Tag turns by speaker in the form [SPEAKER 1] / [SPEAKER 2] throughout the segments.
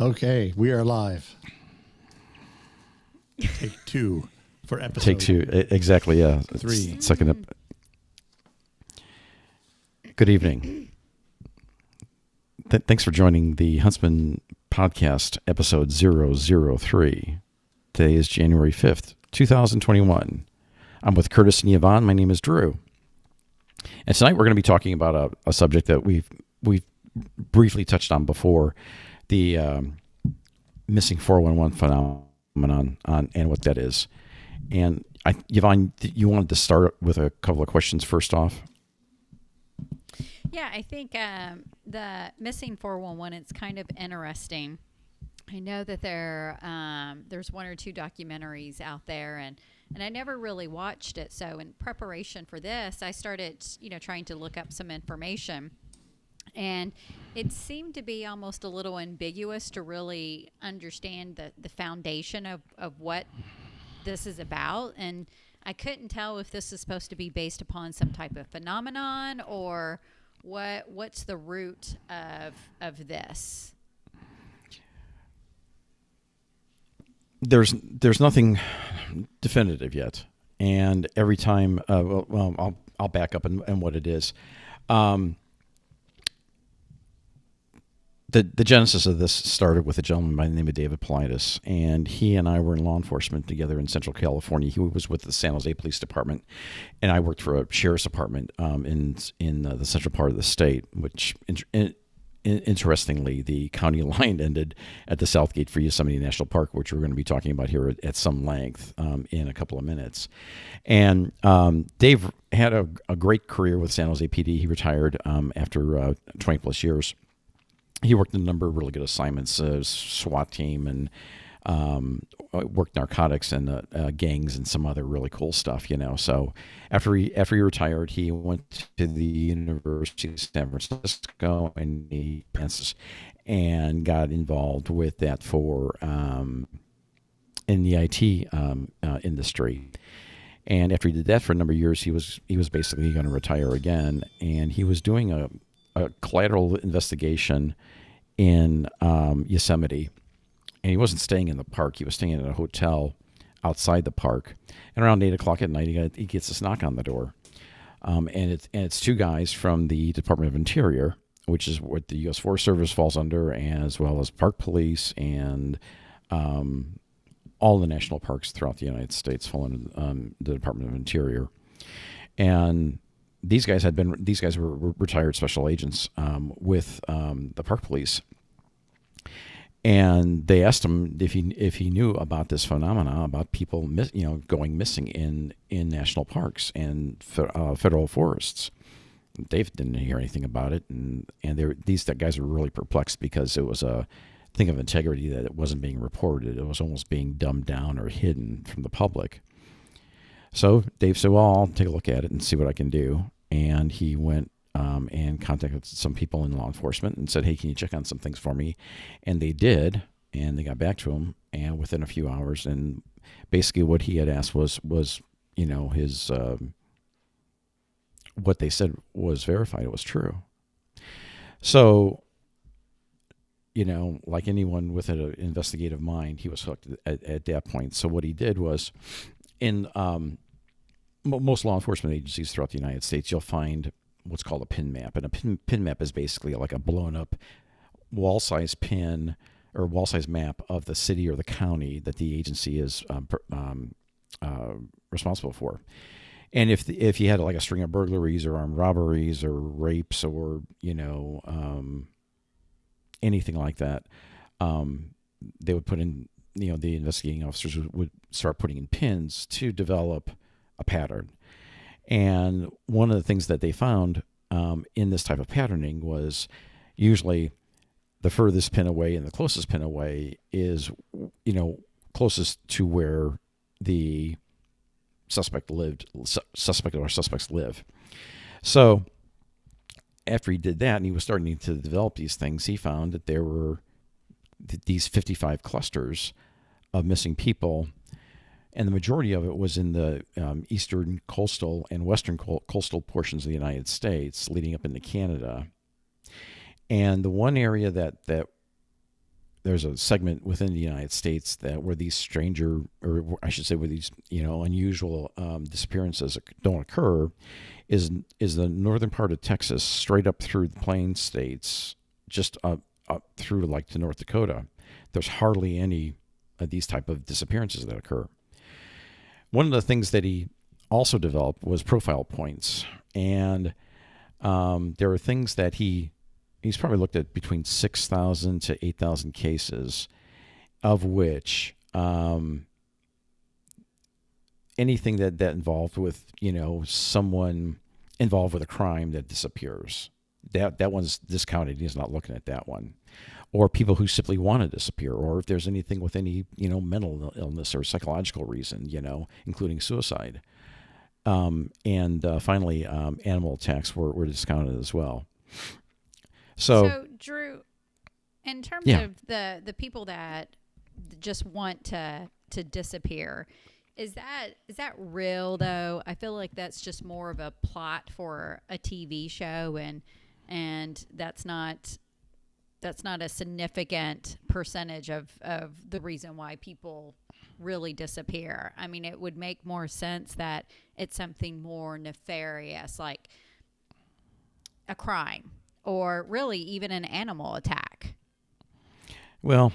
[SPEAKER 1] Okay, we are live. Take two for episode.
[SPEAKER 2] Take two, exactly, yeah.
[SPEAKER 1] 3.
[SPEAKER 2] Second up. Good evening. Thanks for joining the Huntsmen podcast, episode 003. Today is January 5th, 2021. I'm with Curtis and Yvonne. My name is Drew. And tonight we're going to be talking about a subject that we've briefly touched on before, the missing 411 phenomenon and what that is. And Yvonne, you wanted to start with a couple of questions first off?
[SPEAKER 3] Yeah, I think the missing 411, it's kind of interesting. I know that there's one or two documentaries out there, and I never really watched it. So in preparation for this, I started, trying to look up some information. And it seemed to be almost a little ambiguous to really understand the foundation of what this is about. And I couldn't tell if this is supposed to be based upon some type of phenomenon or what's the root of this.
[SPEAKER 2] There's nothing definitive yet. And every time, I'll back up and what it is. The genesis of this started with a gentleman by the name of David Politis, and he and I were in law enforcement together in Central California. He was with the San Jose Police Department, and I worked for a sheriff's department in the central part of the state, which, interestingly, the county line ended at the Southgate for Yosemite National Park, which we're going to be talking about here at some length in a couple of minutes. And Dave had a great career with San Jose PD. He retired after 20 plus years. He worked in a number of really good assignments, SWAT team, and worked narcotics and gangs and some other really cool stuff, So after he retired, he went to the University of San Francisco and got involved with that in the IT industry. And after he did that for a number of years, he was basically going to retire again, and he was doing a collateral investigation in Yosemite, and he wasn't staying in the park. He was staying in a hotel outside the park. And around 8 o'clock at night, he gets this knock on the door, and it's two guys from the Department of Interior, which is what the U.S. Forest Service falls under, as well as Park Police and all the national parks throughout the United States fall under the Department of Interior. And these guys were retired special agents with the Park Police, and they asked him if he knew about this phenomena about people going missing in national parks and federal forests. Dave didn't hear anything about it, and these guys were really perplexed because it was a thing of integrity that it wasn't being reported. It was almost being dumbed down or hidden from the public. So Dave said, well, I'll take a look at it and see what I can do. And he went and contacted some people in law enforcement and said, hey, can you check on some things for me? And they did, and they got back to him, and within a few hours. And basically what he had asked was his what they said was verified. It was true. So, like anyone with an investigative mind, he was hooked at that point. So what he did was, in most law enforcement agencies throughout the United States, you'll find what's called a pin map. And a pin map is basically like a blown up wall-size pin or wall-size map of the city or the county that the agency is responsible for. And if you had like a string of burglaries or armed robberies or rapes or, anything like that, they would put in, the investigating officers would start putting in pins to develop a pattern. And one of the things that they found in this type of patterning was usually the furthest pin away and the closest pin away is, closest to where the suspects live. So after he did that and he was starting to develop these things, he found that there were these 55 clusters of missing people, and the majority of it was in the eastern coastal and western coastal portions of the United States leading up into Canada. And the one area that there's a segment within the United States that where these stranger, or I should say, where these unusual disappearances don't occur, is the northern part of Texas, straight up through the Plains states, just up through like to North Dakota. There's hardly any of these type of disappearances that occur. One of the things that he also developed was profile points, and there are things that he's probably looked at between 6,000 to 8,000 cases, of which anything that involved with someone involved with a crime that disappears, that one's discounted. He's not looking at that one. Or people who simply want to disappear, or if there's anything with any mental illness or psychological reason, including suicide. And finally, animal attacks were discounted as well. So
[SPEAKER 3] Drew, in terms
[SPEAKER 2] Yeah.
[SPEAKER 3] of the people that just want to disappear, is that real though? I feel like that's just more of a plot for a TV show, and that's not a significant percentage of the reason why people really disappear. I mean, it would make more sense that it's something more nefarious, like a crime, or really even an animal attack.
[SPEAKER 2] Well,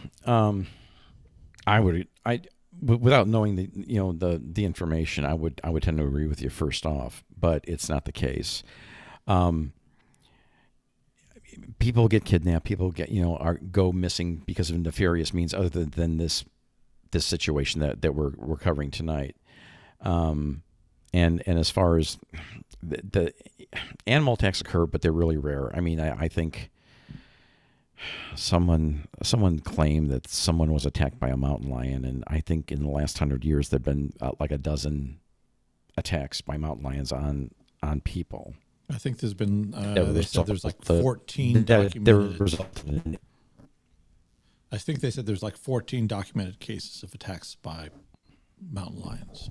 [SPEAKER 2] without knowing the information, I would tend to agree with you first off, but it's not the case. People get kidnapped. People go missing because of nefarious means other than this situation that we're covering tonight. And as far as the animal attacks occur, but they're really rare. I mean, I think someone claimed that someone was attacked by a mountain lion, and I think in the last 100 years there've been like a dozen attacks by mountain lions on people.
[SPEAKER 1] I think there's been they said there's like 14
[SPEAKER 2] There
[SPEAKER 1] documented. I think they said there's like 14 documented cases of attacks by mountain lions.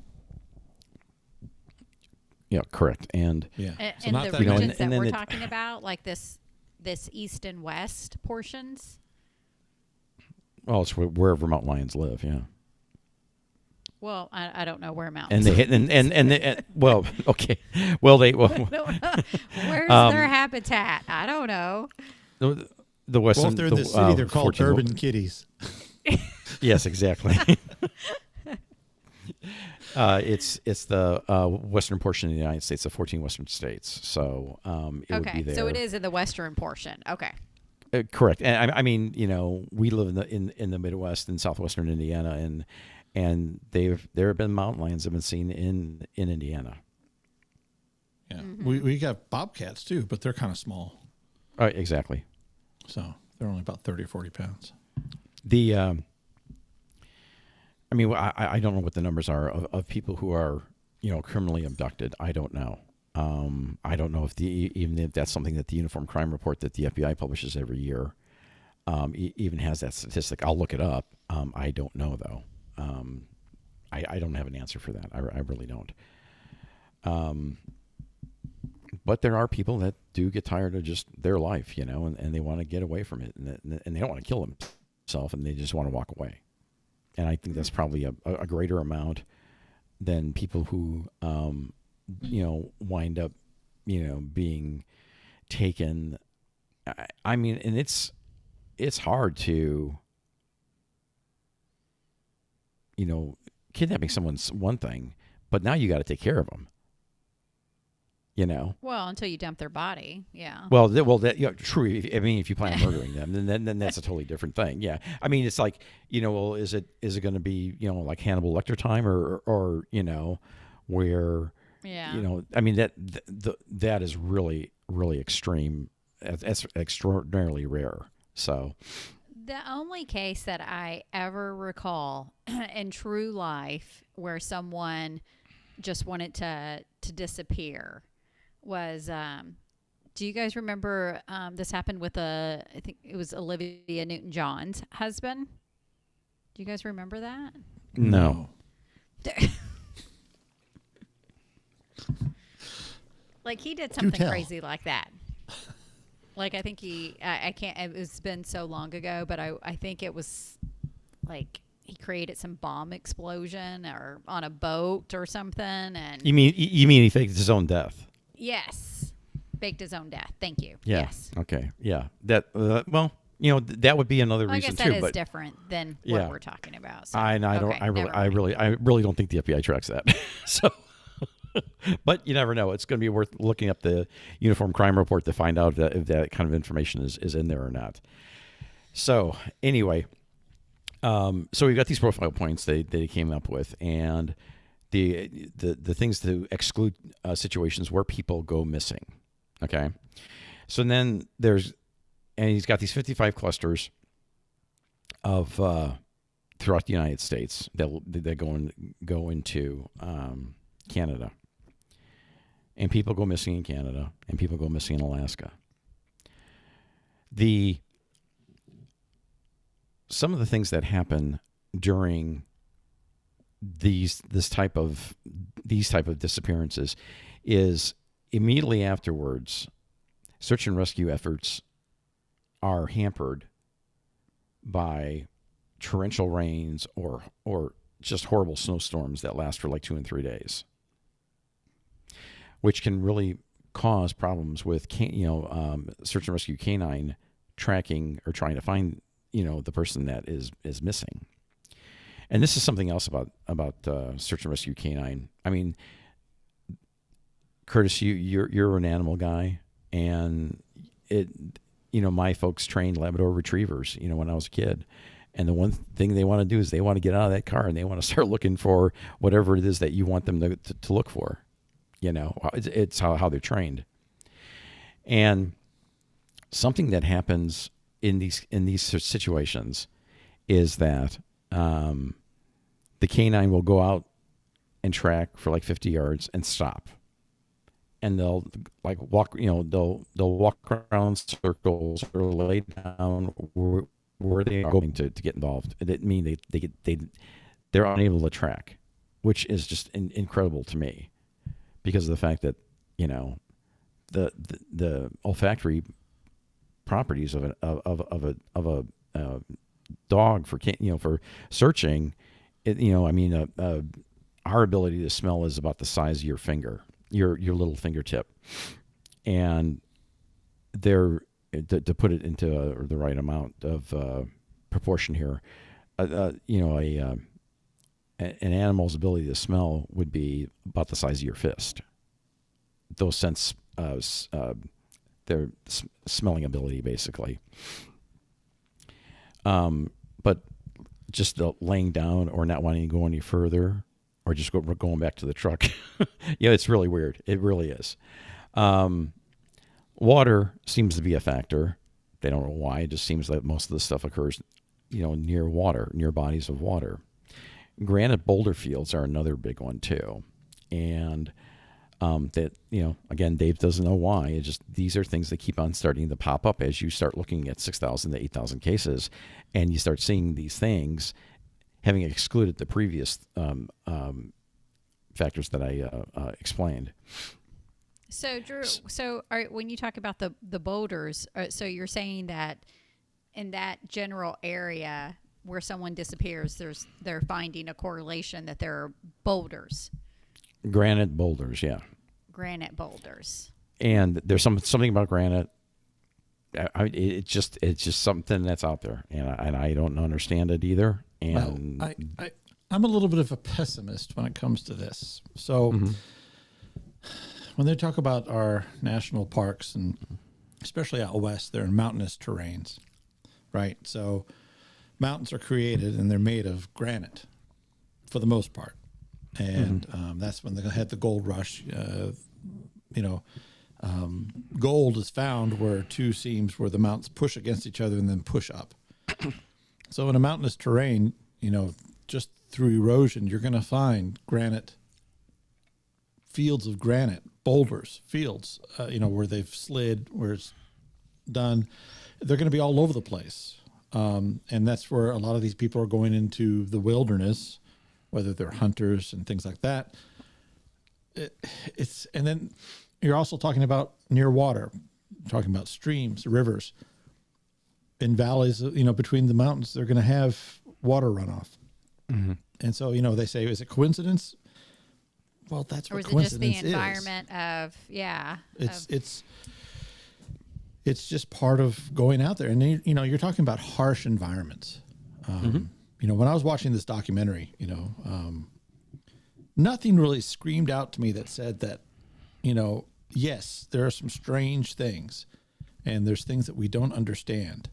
[SPEAKER 2] Yeah, correct. And
[SPEAKER 1] Yeah, so
[SPEAKER 3] And
[SPEAKER 1] not
[SPEAKER 3] the
[SPEAKER 1] that
[SPEAKER 3] regions
[SPEAKER 1] many.
[SPEAKER 3] that
[SPEAKER 2] and then
[SPEAKER 3] we're
[SPEAKER 2] it-
[SPEAKER 3] talking about, like this east and west portions.
[SPEAKER 2] well, it's wherever mountain lions live. Yeah.
[SPEAKER 3] Well, I don't know where
[SPEAKER 2] And
[SPEAKER 3] mountains.
[SPEAKER 2] they hit and well, okay, well
[SPEAKER 3] Where's their habitat? I don't know.
[SPEAKER 2] the western.
[SPEAKER 1] Well, if they're in the city, they're called
[SPEAKER 2] 14
[SPEAKER 1] urban kitties.
[SPEAKER 2] Yes, exactly. It's the western portion of the United States, the 14 western states. So it would be
[SPEAKER 3] Okay,
[SPEAKER 2] there.
[SPEAKER 3] so it is in the western portion. Okay.
[SPEAKER 2] Correct. And I mean, we live in the Midwest and southwestern Indiana, and there have been mountain lions that have been seen in Indiana.
[SPEAKER 1] Yeah,
[SPEAKER 3] Mm-hmm.
[SPEAKER 1] we got bobcats too, but they're kind of small,
[SPEAKER 2] Exactly.
[SPEAKER 1] so they're only about 30 or 40 pounds.
[SPEAKER 2] I mean, I don't know what the numbers are of people who are, criminally abducted. I don't know. I don't know even if that's something that the Uniform Crime Report that the FBI publishes every year even has that statistic. I'll look it up. I don't know though. I don't have an answer for that. I really don't. But there are people that do get tired of just their life, and they want to get away from it, and they don't want to kill themselves, and they just want to walk away. And I think that's probably a greater amount than people who, wind up, being taken. I mean, and it's hard to, kidnapping someone's one thing, but now you got to take care of them.
[SPEAKER 3] Well, until you dump their body, yeah.
[SPEAKER 2] Well, true. I mean, if you plan on murdering them, then that's a totally different thing. Yeah. I mean, it's like, well, is it going to be, like Hannibal Lecter time or where,
[SPEAKER 3] Yeah.
[SPEAKER 2] I mean, that is really, really extreme. That's extraordinarily rare. So
[SPEAKER 3] The only case that I ever recall in true life where someone just wanted to disappear was, do you guys remember this happened with I think it was Olivia Newton-John's husband? Do you guys remember that?
[SPEAKER 2] no.
[SPEAKER 3] Like he did something
[SPEAKER 1] tell.
[SPEAKER 3] crazy like that. Like I think I can't. It's been so long ago, but I think it was like he created some bomb explosion or on a boat or something. And
[SPEAKER 2] You mean he faked his own death?
[SPEAKER 3] yes, faked his own death. Thank you.
[SPEAKER 2] Yeah.
[SPEAKER 3] Yes.
[SPEAKER 2] Okay. Yeah. That well, that would be another
[SPEAKER 3] Well, I
[SPEAKER 2] reason
[SPEAKER 3] guess that
[SPEAKER 2] too.
[SPEAKER 3] is
[SPEAKER 2] But
[SPEAKER 3] different than
[SPEAKER 2] Yeah.
[SPEAKER 3] what we're talking about. So,
[SPEAKER 2] I don't.
[SPEAKER 3] okay, never
[SPEAKER 2] I
[SPEAKER 3] mind.
[SPEAKER 2] really don't think the FBI tracks that. So, but you never know. It's going to be worth looking up the Uniform Crime Report to find out if that kind of information is in there or not. So anyway, so we've got these profile points they came up with, and the things to exclude situations where people go missing. Okay, so then and he's got these 55 clusters of throughout the United States that go into Canada, and people go missing in Canada, and people go missing in Alaska. Some of the things that happen during these type of disappearances is immediately afterwards, search and rescue efforts are hampered by torrential rains or just horrible snowstorms that last for like 2 and 3 days, which can really cause problems with search and rescue canine tracking or trying to find the person that is missing. And this is something else about search and rescue canine. I mean, Curtis, you're an animal guy, and my folks trained Labrador retrievers, when I was a kid. And the one thing they want to do is they want to get out of that car and they want to start looking for whatever it is that you want them to look for. It's how they're trained. And something that happens in these situations is that the canine will go out and track for like 50 yards and stop. And they'll like walk, they'll walk around circles or lay down where they are going to get involved. It mean they're unable to track, which is just incredible to me, because of the fact that the olfactory properties of a dog for searching, our ability to smell is about the size of your finger, your little fingertip, and they're to put it into the right amount of proportion here. An animal's ability to smell would be about the size of your fist. Those their smelling ability, basically. But just the laying down or not wanting to go any further, or just going back to the truck, it's really weird. It really is. Water seems to be a factor. They don't know why. It just seems that most of the stuff occurs, near water, near bodies of water. Granite boulder fields are another big one too, and again, Dave doesn't know why. It's just these are things that keep on starting to pop up as you start looking at 6,000 to 8,000 cases, and you start seeing these things, having excluded the previous factors that I explained.
[SPEAKER 3] So Drew, when you talk about the boulders, so you're saying that in that general area where someone disappears, they're finding a correlation that there are boulders.
[SPEAKER 2] Granite boulders, yeah.
[SPEAKER 3] Granite boulders.
[SPEAKER 2] And there's something about granite. It's just something that's out there, and I don't understand it either. And
[SPEAKER 1] well, I'm a little bit of a pessimist when it comes to this. So when they talk about our national parks, and especially out west, they're in mountainous terrains, right? So mountains are created and they're made of granite for the most part. And that's when they had the gold rush. Gold is found where two seams where the mountains push against each other and then push up. So in a mountainous terrain, just through erosion, you're going to find granite, fields of granite, boulders, fields, where they've slid, where it's done. They're going to be all over the place. And that's where a lot of these people are going into the wilderness, whether they're hunters and things like that. And then you're also talking about near water. talking about streams, rivers, in valleys, between the mountains, they're going to have water runoff.
[SPEAKER 2] Mm-hmm.
[SPEAKER 1] And so, they say, is it coincidence? Well, that's
[SPEAKER 3] or
[SPEAKER 1] what
[SPEAKER 3] is it just
[SPEAKER 1] coincidence
[SPEAKER 3] the environment of
[SPEAKER 1] It's just part of going out there. And, you're talking about harsh environments. When I was watching this documentary, nothing really screamed out to me that said that, yes, there are some strange things and there's things that we don't understand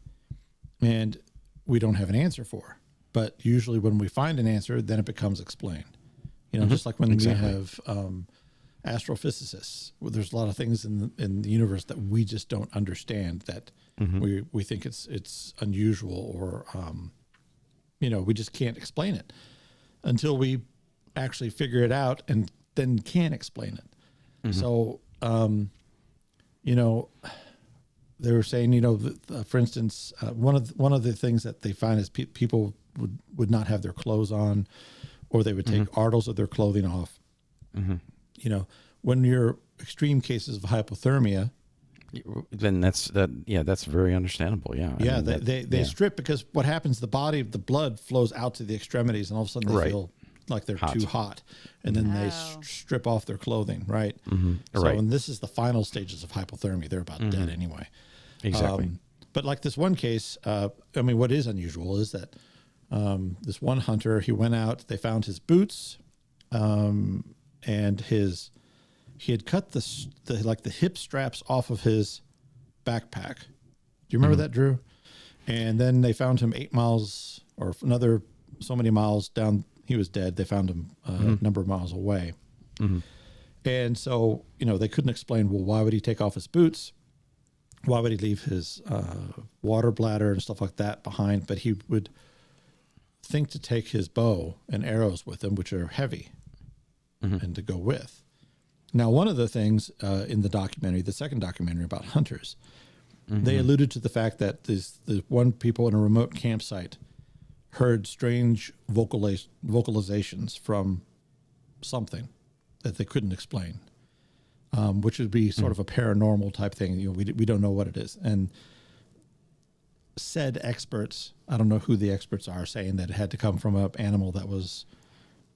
[SPEAKER 1] and we don't have an answer for. But usually when we find an answer, then it becomes explained. Just like when we have astrophysicists, well, there's a lot of things in the universe that we just don't understand, that we think it's unusual, or we just can't explain it until we actually figure it out and then can explain it. So they were saying, for instance, one of the things that they find is people would not have their clothes on, or they would take articles of their clothing off. When you're extreme cases of hypothermia,
[SPEAKER 2] then that's very understandable. Yeah.
[SPEAKER 1] Yeah. They strip, because what happens, the blood flows out to the extremities, and all of a sudden they feel like they're too hot, and then they strip off their clothing. Right. So, and this is the final stages of hypothermia. They're about dead anyway.
[SPEAKER 2] Exactly.
[SPEAKER 1] But like this one case, what is unusual is that this one hunter, he went out, they found his boots, and he had cut the hip straps off of his backpack. Do you remember that, Drew? And then they found him 8 miles or another so many miles down. He was dead. They found him a number of miles away. And so, they couldn't explain, well, why would he take off his boots? Why would he leave his water bladder and stuff like that behind? But he would think to take his bow and arrows with him, which are heavy, and to go with. Now, one of the things in the documentary, the second documentary about hunters, they alluded to the fact that the one people in a remote campsite heard strange vocalizations from something that they couldn't explain, which would be sort of a paranormal type thing. We don't know what it is. And said experts, I don't know who the experts are, saying that it had to come from an animal that was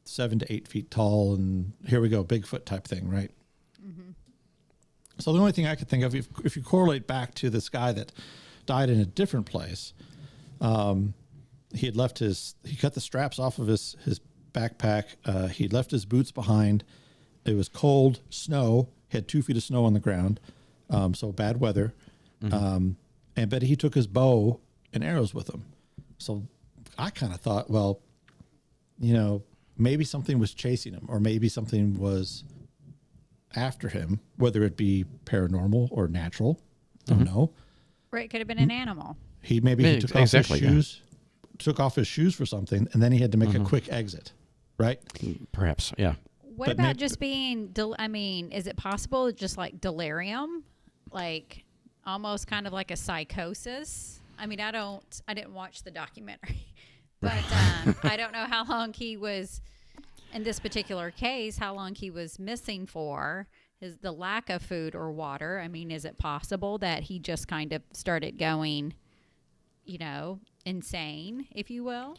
[SPEAKER 1] 7 to 8 feet tall, and here we go, Bigfoot type thing, right? So the only thing I could think of, if you correlate back to this guy that died in a different place, he cut the straps off of his backpack. He left his boots behind. It was cold, snow. He had 2 feet of snow on the ground, so bad weather. But he took his bow and arrows with him. So I kind of thought, well, maybe something was chasing him, or maybe something was after him, whether it be paranormal or natural. Don't know.
[SPEAKER 3] Or it could have been an animal.
[SPEAKER 1] He took off his shoes, took off his shoes for something, and then he had to make a quick exit, right?
[SPEAKER 2] Perhaps, yeah.
[SPEAKER 3] What about just being, is it possible just like delirium? Like almost kind of like a psychosis? I didn't watch the documentary, but I don't know how long he was, in this particular case, how long he was missing for. Is the lack of food or water. Is it possible that he just kind of started going, insane, if you will,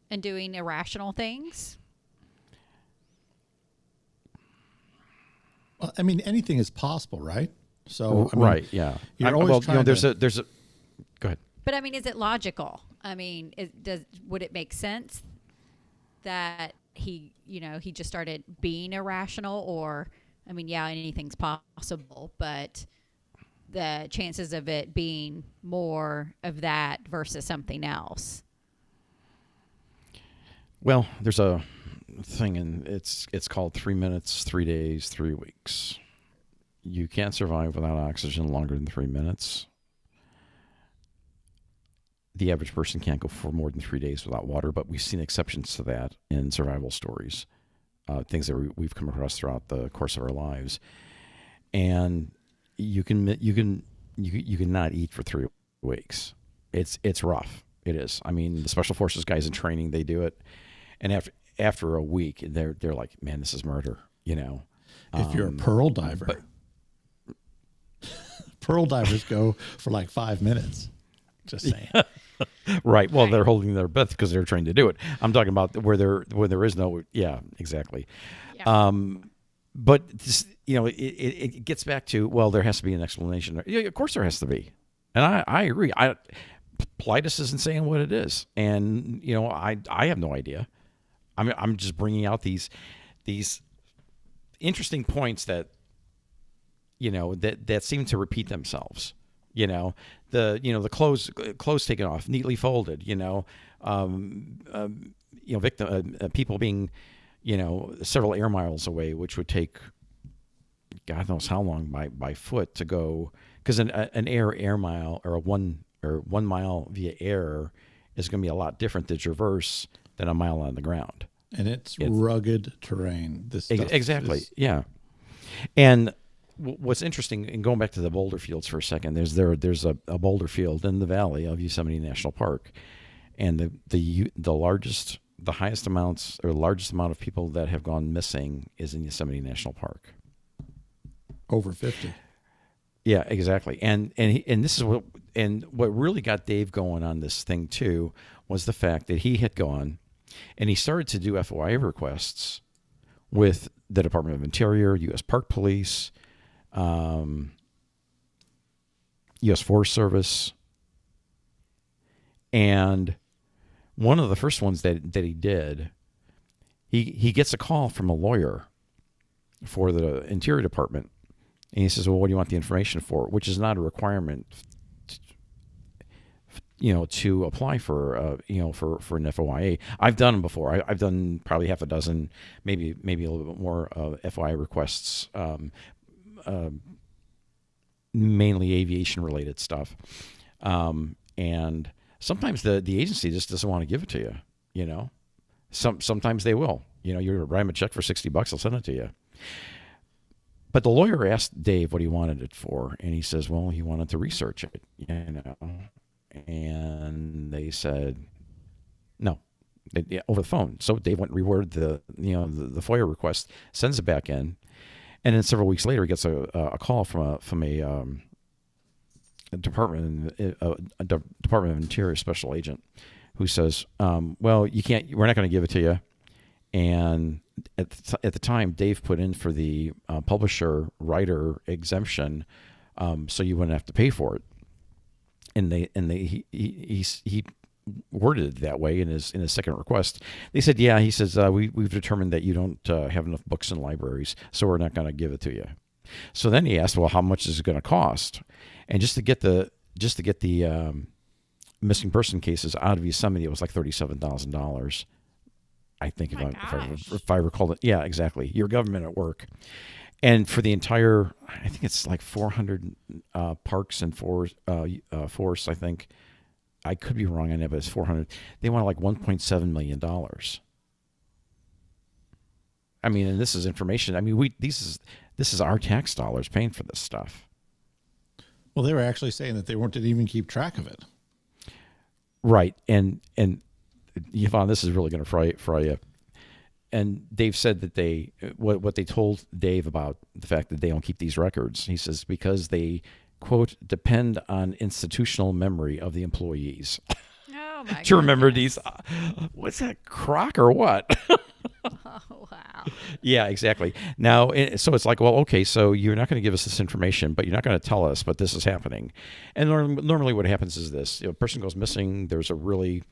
[SPEAKER 3] and doing irrational things?
[SPEAKER 1] Well, anything is possible, right? So,
[SPEAKER 2] right, yeah.
[SPEAKER 1] You're always trying
[SPEAKER 2] there's a. Go ahead.
[SPEAKER 3] But is it logical? Would it make sense that he just started being irrational, or, anything's possible, but the chances of it being more of that versus something else?
[SPEAKER 2] Well, there's a thing, and it's called 3 minutes, 3 days, 3 weeks. You can't survive without oxygen longer than 3 minutes. The average person can't go for more than 3 days without water, but we've seen exceptions to that in survival stories, things that we've come across throughout the course of our lives. And you can not eat for 3 weeks. It's rough. It is. The Special Forces guys in training, they do it, and after a week, they're like, man, this is murder.
[SPEAKER 1] If you're a pearl diver. Pearl divers go for like 5 minutes. Just saying.
[SPEAKER 2] Right. Well,
[SPEAKER 3] Right.
[SPEAKER 2] they're holding their breath because they're trained to do it. I'm talking about where there is no. Yeah, exactly.
[SPEAKER 3] Yeah.
[SPEAKER 2] But this, it gets back to, well, there has to be an explanation. Yeah, of course there has to be, and I agree. Politis isn't saying what it is, and I have no idea. I'm just bringing out these interesting points that that seem to repeat themselves. The clothes taken off, neatly folded. Victim people being several air miles away, which would take God knows how long by foot to go, because an air mile or a 1 mile via air is going to be a lot different to traverse than a mile on the ground.
[SPEAKER 1] And it's rugged terrain. This stuff
[SPEAKER 2] exactly,
[SPEAKER 1] is,
[SPEAKER 2] yeah. And what's interesting, and going back to the boulder fields for a second, there's a boulder field in the valley of Yosemite National Park, and the largest amount of people that have gone missing is in Yosemite National Park.
[SPEAKER 1] over 50.
[SPEAKER 2] Yeah, exactly. And this is what really got Dave going on this thing too was the fact that he had gone and he started to do FOIA requests with the Department of Interior, U.S. Park Police, U.S. Forest Service, and one of the first ones that he did, he gets a call from a lawyer for the Interior Department, and he says, "Well, what do you want the information for?" Which is not a requirement, to apply for for an FOIA. I've done them before. I've done probably half a dozen, maybe a little bit more FOIA requests, mainly aviation related stuff, and sometimes the agency just doesn't want to give it to you. Sometimes they will. You write them a check for $60, I'll send it to you. But the lawyer asked Dave what he wanted it for, and he says, well, he wanted to research it, and they said no, over the phone. So Dave went and reworded the FOIA request, sends it back in, and then several weeks later he gets a call from a Department of Interior special agent who says, well, you can't, we're not going to give it to you. And at the time, Dave put in for the publisher writer exemption, so you wouldn't have to pay for it. And he worded it that way in his second request. They said, yeah, he says, we've determined that you don't have enough books in libraries, so we're not going to give it to you. So then he asked, well, how much is it going to cost? And just to get the missing person cases out of Yosemite, it was like $37,000. I think if I recall it. Yeah, exactly. Your government at work. And for the entire, I think it's like 400 parks and forests, I think. I could be wrong on it, but it's 400. They want like $1.7 million. I mean, and this is information. I mean, this is our tax dollars paying for this stuff.
[SPEAKER 1] Well, they were actually saying that they didn't even keep track of it.
[SPEAKER 2] Right. And Yvonne, this is really going to fry you. And Dave said that what they told Dave about the fact that they don't keep these records, he says, because they, quote, depend on institutional memory of the employees.
[SPEAKER 3] Oh, my
[SPEAKER 2] to remember
[SPEAKER 3] goodness.
[SPEAKER 2] these. What's that, crock or what?
[SPEAKER 3] Oh, wow.
[SPEAKER 2] Yeah, exactly. Now, so it's like, well, okay, so you're not going to give us this information, but you're not going to tell us, but this is happening. And normally what happens is this. A person goes missing, there's a really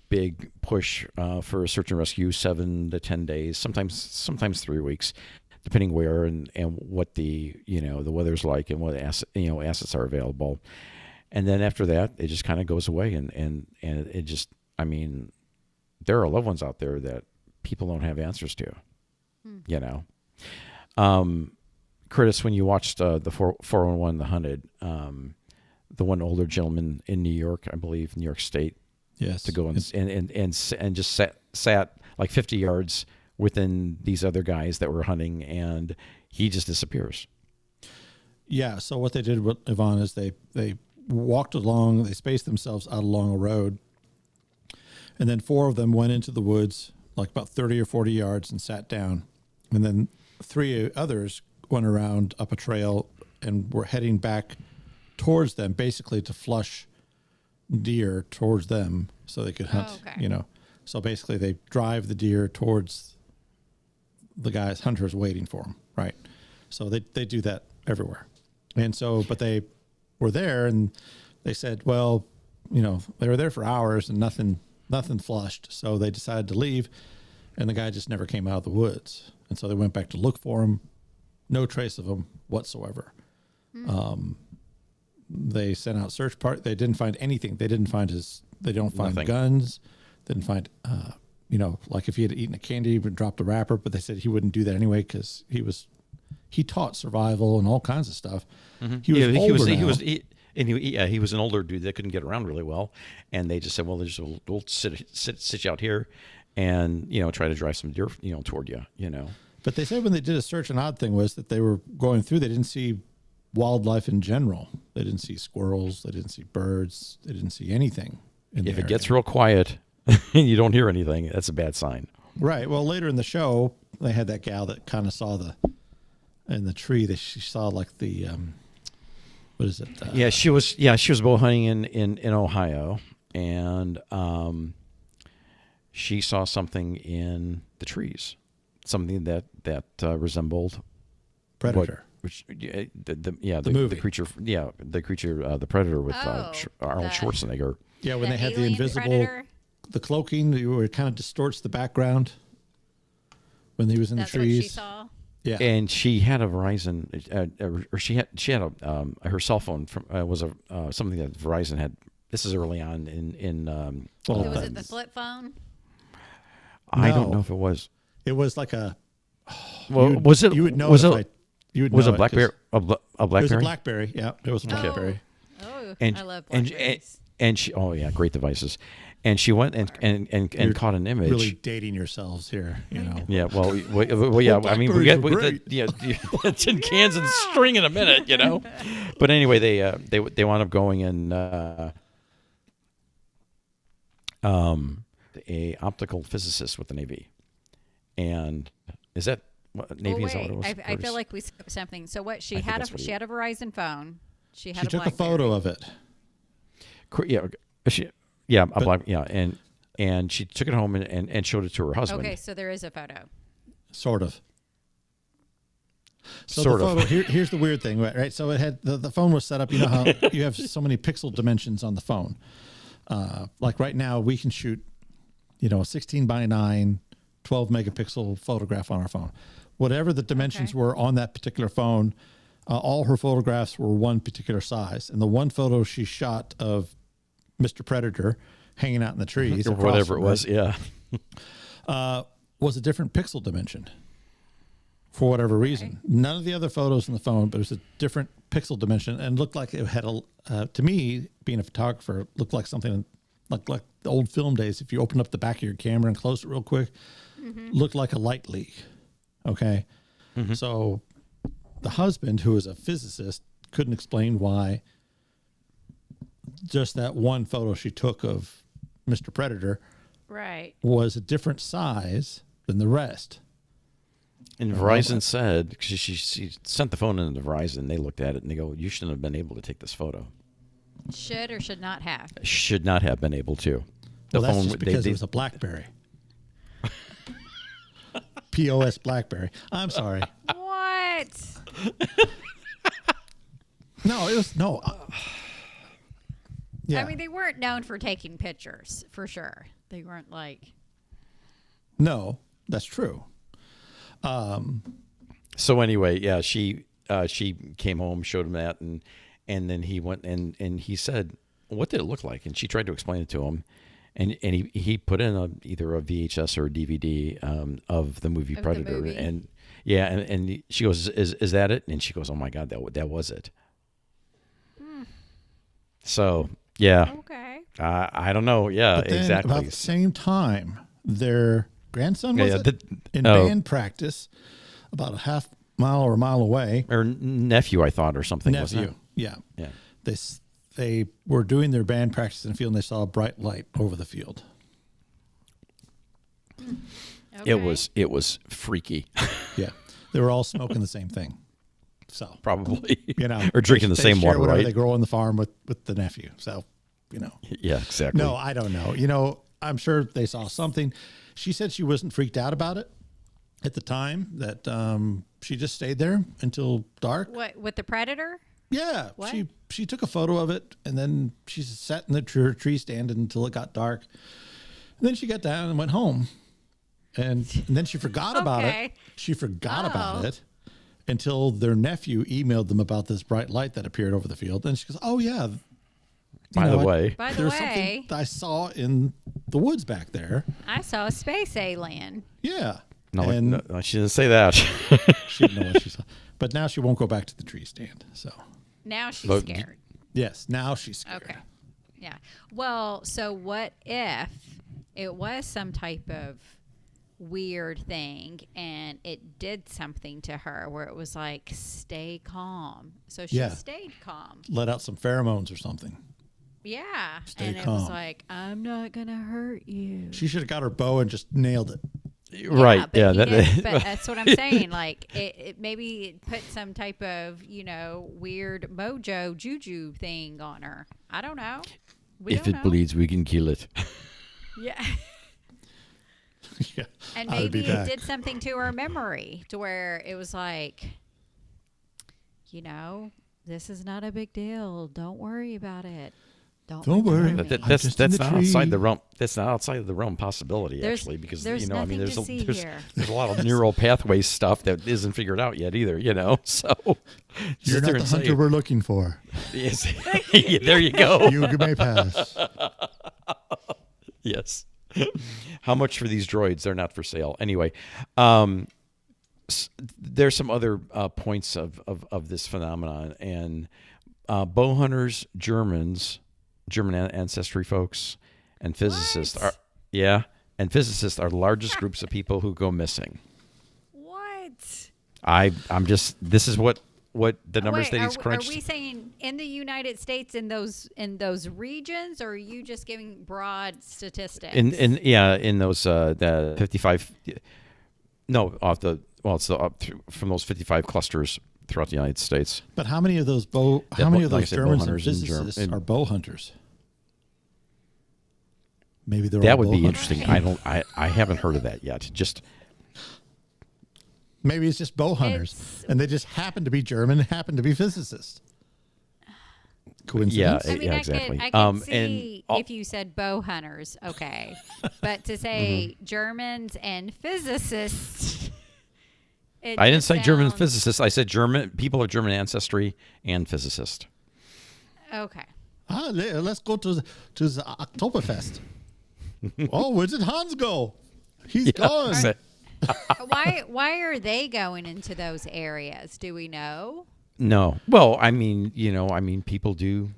[SPEAKER 2] big push for a search and rescue, 7 to 10 days, sometimes 3 weeks, depending where and what the weather's like and what assets are available. And then after that, it just kind of goes away, and it just, I mean, there are loved ones out there that people don't have answers to, Curtis, when you watched the 411 The Hunted, the one older gentleman in New York, I believe, New York State,
[SPEAKER 1] yes,
[SPEAKER 2] to go and just sat like 50 yards within these other guys that were hunting, and he just disappears.
[SPEAKER 1] Yeah. So what they did with Yvonne is they walked along, they spaced themselves out along a road, and then 4 of them went into the woods, like about 30 or 40 yards, and sat down. And then 3 others went around up a trail and were heading back towards them, basically to flush deer towards them so they could hunt.
[SPEAKER 3] Oh, okay.
[SPEAKER 1] You know, so basically they drive the deer towards the guys, hunters waiting for them, right? So they do that everywhere, and so but they were there and they said, well, you know, they were there for hours and nothing flushed, so they decided to leave, and the guy just never came out of the woods, and so they went back to look for him. No trace of him whatsoever. They sent out search part. They didn't find anything. They didn't find They don't find
[SPEAKER 2] Nothing.
[SPEAKER 1] guns. Didn't find. You know, like if he had eaten a candy, he would drop the wrapper. But they said he wouldn't do that anyway because he taught survival and all kinds of stuff. He was older now.
[SPEAKER 2] He was an older dude that couldn't get around really well, and they just said, "Well, we'll sit you out here, and you know, try to drive some deer, you know, toward you, you know."
[SPEAKER 1] But they said when they did a search, an odd thing was that they were going through. They didn't see wildlife in general. They didn't see squirrels. They didn't see birds. They didn't see anything.
[SPEAKER 2] If it gets real quiet and you don't hear anything, that's a bad sign.
[SPEAKER 1] Right. Well, later in the show, they had that gal that kind of saw in the tree that she saw like the what is it?
[SPEAKER 2] She was bow hunting in Ohio, and she saw something in the trees, something that resembled
[SPEAKER 1] Predator.
[SPEAKER 2] The
[SPEAKER 1] movie.
[SPEAKER 2] creature, the Predator with Arnold Schwarzenegger.
[SPEAKER 1] Yeah, when
[SPEAKER 3] The
[SPEAKER 1] they had the
[SPEAKER 3] alien
[SPEAKER 1] invisible,
[SPEAKER 3] predator?
[SPEAKER 1] the cloaking, where it kind of distorts the background when he was in
[SPEAKER 3] That's
[SPEAKER 1] the
[SPEAKER 3] what
[SPEAKER 1] trees.
[SPEAKER 3] she saw.
[SPEAKER 1] Yeah,
[SPEAKER 2] And she had a Verizon, or she had her cell phone was something that Verizon had. This is early on in.
[SPEAKER 3] Was it the flip phone?
[SPEAKER 2] I don't
[SPEAKER 1] No.
[SPEAKER 2] know if it was.
[SPEAKER 1] it was like a.
[SPEAKER 2] Well, was it?
[SPEAKER 1] You would know.
[SPEAKER 2] Was
[SPEAKER 1] if
[SPEAKER 2] it?
[SPEAKER 1] you would
[SPEAKER 2] Was
[SPEAKER 1] know
[SPEAKER 2] a BlackBerry? A
[SPEAKER 1] It was a
[SPEAKER 2] BlackBerry?
[SPEAKER 1] BlackBerry. Yeah, it was a BlackBerry.
[SPEAKER 3] Oh,
[SPEAKER 2] And-
[SPEAKER 3] I love
[SPEAKER 2] and-
[SPEAKER 3] Blackberries.
[SPEAKER 2] And she, oh yeah, great devices. And she went and caught an image.
[SPEAKER 1] Really dating yourselves here, you know.
[SPEAKER 2] Yeah, well, yeah. I mean, we
[SPEAKER 1] Blackberries
[SPEAKER 2] get
[SPEAKER 1] were great.
[SPEAKER 2] tin cans and string in a minute, you know. But anyway, they wound up going and a optical physicist with the Navy, and is that what Navy?
[SPEAKER 3] Oh,
[SPEAKER 2] Is that what it was?
[SPEAKER 3] wait, I feel like we skipped something. So what? She
[SPEAKER 2] I think
[SPEAKER 3] had
[SPEAKER 2] that's what
[SPEAKER 3] she
[SPEAKER 2] he-
[SPEAKER 3] had a Verizon phone. She had
[SPEAKER 1] She
[SPEAKER 3] a
[SPEAKER 1] took a
[SPEAKER 3] BlackBerry.
[SPEAKER 1] photo of it.
[SPEAKER 2] And she took it home and showed it to her husband.
[SPEAKER 3] Okay, so there is a photo.
[SPEAKER 1] Sort of. So
[SPEAKER 2] Sort
[SPEAKER 1] the
[SPEAKER 2] of.
[SPEAKER 1] photo, here's the weird thing, right? So it had the phone was set up. You know how you have so many pixel dimensions on the phone. Like right now, we can shoot, you know, a 16 by 9, 12 megapixel photograph on our phone. Whatever the dimensions
[SPEAKER 3] Okay.
[SPEAKER 1] were on that particular phone, all her photographs were one particular size. And the one photo she shot of Mr. Predator hanging out in the trees,
[SPEAKER 2] Or
[SPEAKER 1] across
[SPEAKER 2] whatever it
[SPEAKER 1] from her,
[SPEAKER 2] was, yeah.
[SPEAKER 1] was a different pixel dimension for whatever reason. None of the other photos in the phone, but it was a different pixel dimension and looked like it had to me, being a photographer, it looked like something like the old film days. If you open up the back of your camera and close it real quick, looked like a light leak. Okay. So the husband, who is a physicist, couldn't explain why just that one photo she took of Mr. Predator
[SPEAKER 3] Right.
[SPEAKER 1] was a different size than the rest.
[SPEAKER 2] And Verizon said, 'cause she sent the phone into Verizon, they looked at it and they go, you shouldn't have been able to take this photo.
[SPEAKER 3] Should or should not have.
[SPEAKER 2] Should not have been able to.
[SPEAKER 1] Well, that's just because it was a BlackBerry. POS BlackBerry. I'm sorry.
[SPEAKER 3] What?
[SPEAKER 1] No, it was no. Yeah.
[SPEAKER 3] I mean, they weren't known for taking pictures, for sure. They weren't like.
[SPEAKER 1] No, that's true.
[SPEAKER 2] So anyway, yeah, she came home, showed him that, and then he went and he said, what did it look like? And she tried to explain it to him, and he put in either a VHS or a DVD of the movie
[SPEAKER 3] Of the
[SPEAKER 2] Predator,
[SPEAKER 3] movie.
[SPEAKER 2] and yeah, and she goes, is that it? And she goes, oh my God, that was it. So yeah,
[SPEAKER 3] Okay.
[SPEAKER 2] I don't know, yeah,
[SPEAKER 1] But then
[SPEAKER 2] exactly.
[SPEAKER 1] about the same time, their grandson was
[SPEAKER 2] Yeah,
[SPEAKER 1] in
[SPEAKER 2] oh.
[SPEAKER 1] band practice about a half mile or a mile away.
[SPEAKER 2] Or nephew, I thought, or something. Wasn't
[SPEAKER 1] Nephew. Yeah.
[SPEAKER 2] it? Yeah.
[SPEAKER 1] They were doing their band practice in the field and they saw a bright light over the field.
[SPEAKER 3] Okay.
[SPEAKER 2] It was freaky.
[SPEAKER 1] Yeah. They were all smoking the same thing. So
[SPEAKER 2] Probably.
[SPEAKER 1] or
[SPEAKER 2] drinking the same
[SPEAKER 1] share
[SPEAKER 2] water,
[SPEAKER 1] whatever
[SPEAKER 2] right?
[SPEAKER 1] they grow on the farm with the nephew. So
[SPEAKER 2] Yeah, exactly.
[SPEAKER 1] no, I don't know. I'm sure they saw something. She said she wasn't freaked out about it at the time. That she just stayed there until dark.
[SPEAKER 3] What, with the predator?
[SPEAKER 1] Yeah,
[SPEAKER 3] What?
[SPEAKER 1] she took a photo of it, and then she sat in the tree stand until it got dark. And then she got down and went home, and then she forgot about
[SPEAKER 3] Okay.
[SPEAKER 1] it. She forgot about
[SPEAKER 3] Oh.
[SPEAKER 1] it until their nephew emailed them about this bright light that appeared over the field. And she goes, "Oh yeah,
[SPEAKER 2] By the way,
[SPEAKER 3] By the
[SPEAKER 1] there's
[SPEAKER 3] way,
[SPEAKER 1] something I saw in the woods back there."
[SPEAKER 3] I saw a space alien.
[SPEAKER 1] Yeah,
[SPEAKER 2] no,
[SPEAKER 1] and
[SPEAKER 2] no, she didn't say that.
[SPEAKER 1] she didn't know what she saw. But now she won't go back to the tree stand. So
[SPEAKER 3] Now she's
[SPEAKER 2] Look,
[SPEAKER 3] scared.
[SPEAKER 1] yes, now she's scared.
[SPEAKER 3] Okay. Yeah. Well, so what if it was some type of weird thing and it did something to her where it was like, stay calm. So she
[SPEAKER 1] Yeah.
[SPEAKER 3] stayed calm.
[SPEAKER 1] Let out some pheromones or something.
[SPEAKER 3] Yeah.
[SPEAKER 1] Stay
[SPEAKER 3] and it was
[SPEAKER 1] calm.
[SPEAKER 3] like, I'm not going to hurt you.
[SPEAKER 1] She should have got her bow and just nailed it.
[SPEAKER 2] Right.
[SPEAKER 3] But
[SPEAKER 2] Yeah.
[SPEAKER 3] he
[SPEAKER 2] That,
[SPEAKER 3] did- but that's what I'm saying. Like, it maybe it put some type of, weird mojo juju thing on her. I don't know. We
[SPEAKER 2] if
[SPEAKER 3] don't
[SPEAKER 2] it
[SPEAKER 3] know.
[SPEAKER 2] bleeds, we can kill it.
[SPEAKER 3] Yeah.
[SPEAKER 1] Yeah,
[SPEAKER 3] And
[SPEAKER 1] I would be
[SPEAKER 3] maybe it
[SPEAKER 1] back.
[SPEAKER 3] did something to her memory to where it was like, this is not a big deal. Don't worry about it.
[SPEAKER 1] Don't
[SPEAKER 3] remember
[SPEAKER 1] worry.
[SPEAKER 3] me."
[SPEAKER 2] But
[SPEAKER 1] I'm just in
[SPEAKER 2] that's
[SPEAKER 1] the
[SPEAKER 2] not outside
[SPEAKER 1] tree.
[SPEAKER 2] the realm. That's not outside the realm possibility
[SPEAKER 3] There's-
[SPEAKER 2] actually, because
[SPEAKER 3] there's nothing
[SPEAKER 2] there's
[SPEAKER 3] to see here.
[SPEAKER 2] there's a lot of neural pathway stuff that isn't figured out yet either. So
[SPEAKER 1] You're
[SPEAKER 2] sit there
[SPEAKER 1] not the
[SPEAKER 2] and say,
[SPEAKER 1] hunter we're looking for.
[SPEAKER 2] yes. Yeah, there you go.
[SPEAKER 1] You may pass.
[SPEAKER 2] Yes. How much for these droids? They're not for sale. Anyway, there's some other points of this phenomenon. And bow hunters, German ancestry folks, and physicists
[SPEAKER 3] What?
[SPEAKER 2] and physicists are the largest groups of people who go missing.
[SPEAKER 3] What?
[SPEAKER 2] This is what the numbers that he's
[SPEAKER 3] Are
[SPEAKER 2] crunched.
[SPEAKER 3] we saying in the United States in those regions, or are you just giving broad statistics?
[SPEAKER 2] in those the 55 from those 55 clusters throughout the United States.
[SPEAKER 1] But how many of those
[SPEAKER 2] Like I
[SPEAKER 1] Germans
[SPEAKER 2] said, bow
[SPEAKER 1] and
[SPEAKER 2] hunters in
[SPEAKER 1] physicists
[SPEAKER 2] Germ-
[SPEAKER 1] are bow hunters? Maybe they're
[SPEAKER 2] That
[SPEAKER 1] all
[SPEAKER 2] would
[SPEAKER 1] bow
[SPEAKER 2] be
[SPEAKER 1] hunters.
[SPEAKER 2] interesting. I haven't heard of that yet.
[SPEAKER 1] Maybe it's just bow hunters,
[SPEAKER 3] It's-
[SPEAKER 1] and they just happen to be German, happen to be physicists. Coincidence?
[SPEAKER 2] Yeah,
[SPEAKER 3] I mean,
[SPEAKER 2] exactly.
[SPEAKER 3] I can see
[SPEAKER 2] and all-
[SPEAKER 3] if you said bow hunters, okay, but to say Germans and physicists, it
[SPEAKER 2] I didn't
[SPEAKER 3] just
[SPEAKER 2] say German
[SPEAKER 3] sounds-
[SPEAKER 2] physicists. I said German people of German ancestry and physicist.
[SPEAKER 3] Okay.
[SPEAKER 1] Let's go to the Oktoberfest. Oh, where did Hans go? He's gone.
[SPEAKER 2] So-
[SPEAKER 3] Why are they going into those areas? Do we know?
[SPEAKER 2] No. Well, people do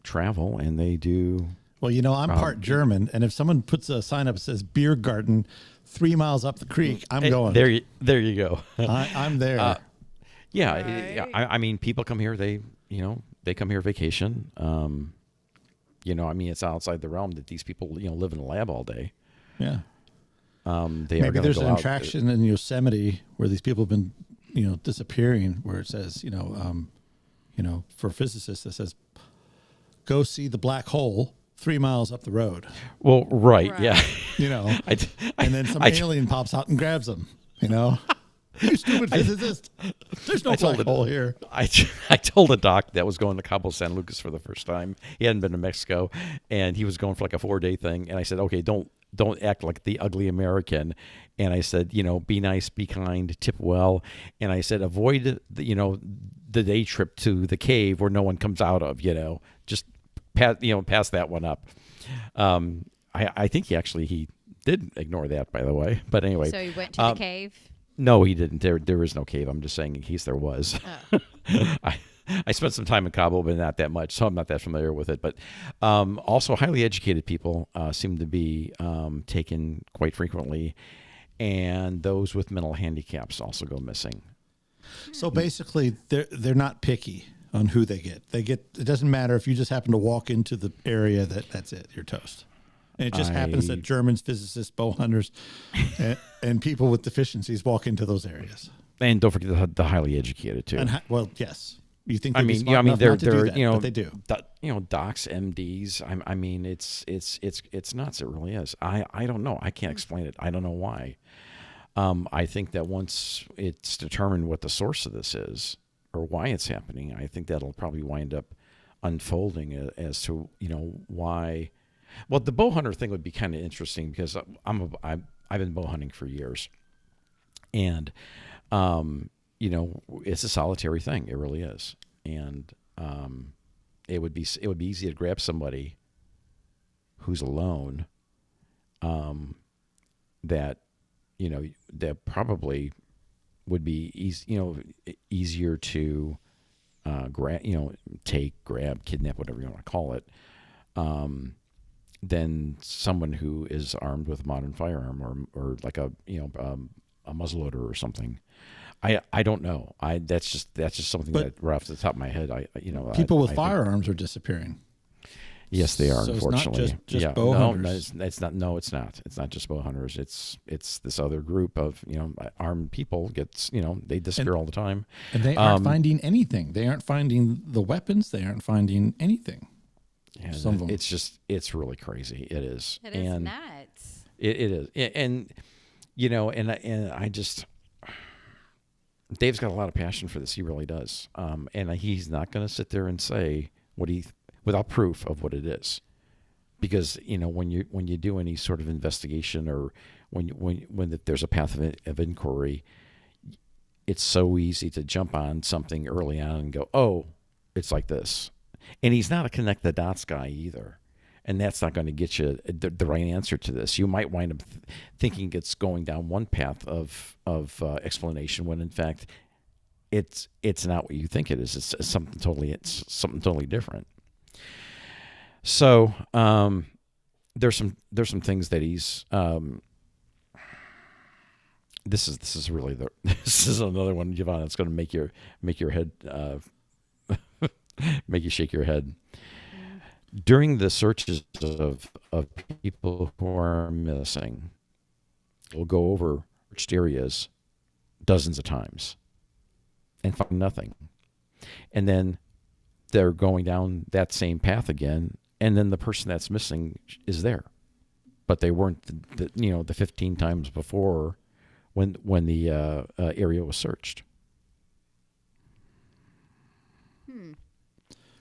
[SPEAKER 2] travel and they do.
[SPEAKER 1] Well, I'm part German, and if someone puts a sign up that says beer garden 3 miles up the creek, I'm going.
[SPEAKER 2] There you go.
[SPEAKER 1] I'm there.
[SPEAKER 2] Yeah, people come here. They come here vacation. It's outside the realm that these people live in a lab all day.
[SPEAKER 1] Yeah.
[SPEAKER 2] They are
[SPEAKER 1] Maybe
[SPEAKER 2] gonna
[SPEAKER 1] there's
[SPEAKER 2] go
[SPEAKER 1] an
[SPEAKER 2] out.
[SPEAKER 1] attraction in Yosemite where these people have been, disappearing, where it says, for physicists, it says, go see the black hole 3 miles up the road,
[SPEAKER 2] Well, right, yeah.
[SPEAKER 1] and then some alien pops out and grabs them, You stupid physicist. There's no black hole here.
[SPEAKER 2] I told a doc that was going to Cabo San Lucas for the first time. He hadn't been to Mexico, and he was going for like a 4-day thing. And I said, okay, don't act like the ugly American. And I said, be nice, be kind, tip well. And I said, avoid the day trip to the cave where no one comes out of. Just pass that one up. I think he did ignore that, by the way. But anyway,
[SPEAKER 3] So you went to the cave?
[SPEAKER 2] no, he didn't. There is no cave. I'm just saying in case there was.
[SPEAKER 3] Oh.
[SPEAKER 2] I spent some time in Cabo, but not that much, so I'm not that familiar with it. But also, highly educated people seem to be taken quite frequently, and those with mental handicaps also go missing.
[SPEAKER 1] So basically, they're not picky on who they get. It doesn't matter if you just happen to walk into the area that's it. You're toast. And it just happens that Germans, physicists, bow hunters, and people with deficiencies walk into those areas.
[SPEAKER 2] And don't forget the highly educated too.
[SPEAKER 1] And well, yes, you think
[SPEAKER 2] I
[SPEAKER 1] they'd be
[SPEAKER 2] mean,
[SPEAKER 1] smart enough
[SPEAKER 2] they're
[SPEAKER 1] not to do that,
[SPEAKER 2] you know
[SPEAKER 1] but they do.
[SPEAKER 2] Docs, MDs. I mean, it's nuts. It really is. I don't know. I can't explain it. I don't know why. I think that once it's determined what the source of this is or why it's happening, I think that'll probably wind up unfolding as to why. Well, the bow hunter thing would be kind of interesting because I've been bow hunting for years, and it's a solitary thing. It really is, and it would be easy to grab somebody who's alone, that that probably would be easier to grab, kidnap, whatever you want to call it, than someone who is armed with a modern firearm or like a muzzleloader or something. I don't know. That's just something that right off the top of my head.
[SPEAKER 1] People with firearms are disappearing.
[SPEAKER 2] Yes, they are.
[SPEAKER 1] So
[SPEAKER 2] unfortunately,
[SPEAKER 1] it's not just bow hunters.
[SPEAKER 2] It's not. No, it's not. It's not just bow hunters. It's this other group of armed people they disappear all the time,
[SPEAKER 1] and they aren't finding anything. They aren't finding the weapons. They aren't finding anything.
[SPEAKER 2] Yeah,
[SPEAKER 1] some of them.
[SPEAKER 2] It's really crazy. It is.
[SPEAKER 3] It is nuts.
[SPEAKER 2] It is, and I just. Dave's got a lot of passion for this. He really does, and he's not going to sit there and say without proof of what it is, because when you do any sort of investigation or when there's a path of inquiry, it's so easy to jump on something early on and go, oh, it's like this, and he's not a connect the dots guy either, and that's not going to get you the right answer to this. You might wind up thinking it's going down one path of explanation when in fact it's not what you think it is. It's something totally different. So there's some things that he's this is really this is another one, Yvonne, that's going to make your head make you shake your head. During the searches of people who are missing, we'll go over searched areas dozens of times and find nothing, and then they're going down that same path again, and then the person that's missing is there, but they weren't the 15 times before when the area was searched.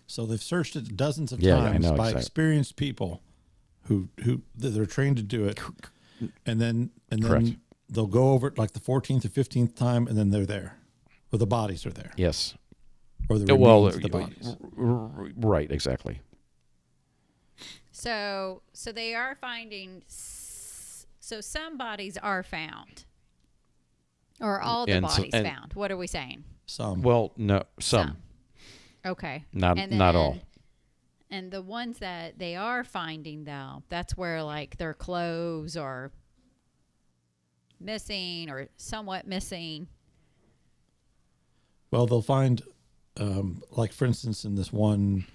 [SPEAKER 1] So they've searched it dozens of times by experienced people who they're trained to do it, and then they'll go over it like the 14th or 15th time, and then they're there, or the bodies are there.
[SPEAKER 2] Yes.
[SPEAKER 1] Or the remains of the bodies.
[SPEAKER 2] Right, exactly.
[SPEAKER 3] So they are finding. So some bodies are found, or all the bodies found. What are we saying?
[SPEAKER 1] Some.
[SPEAKER 2] Well, no, some.
[SPEAKER 3] Okay.
[SPEAKER 2] Not all.
[SPEAKER 3] And the ones that they are finding, though, that's where like their clothes are missing or somewhat missing.
[SPEAKER 1] Well, they'll find, like for instance, in this one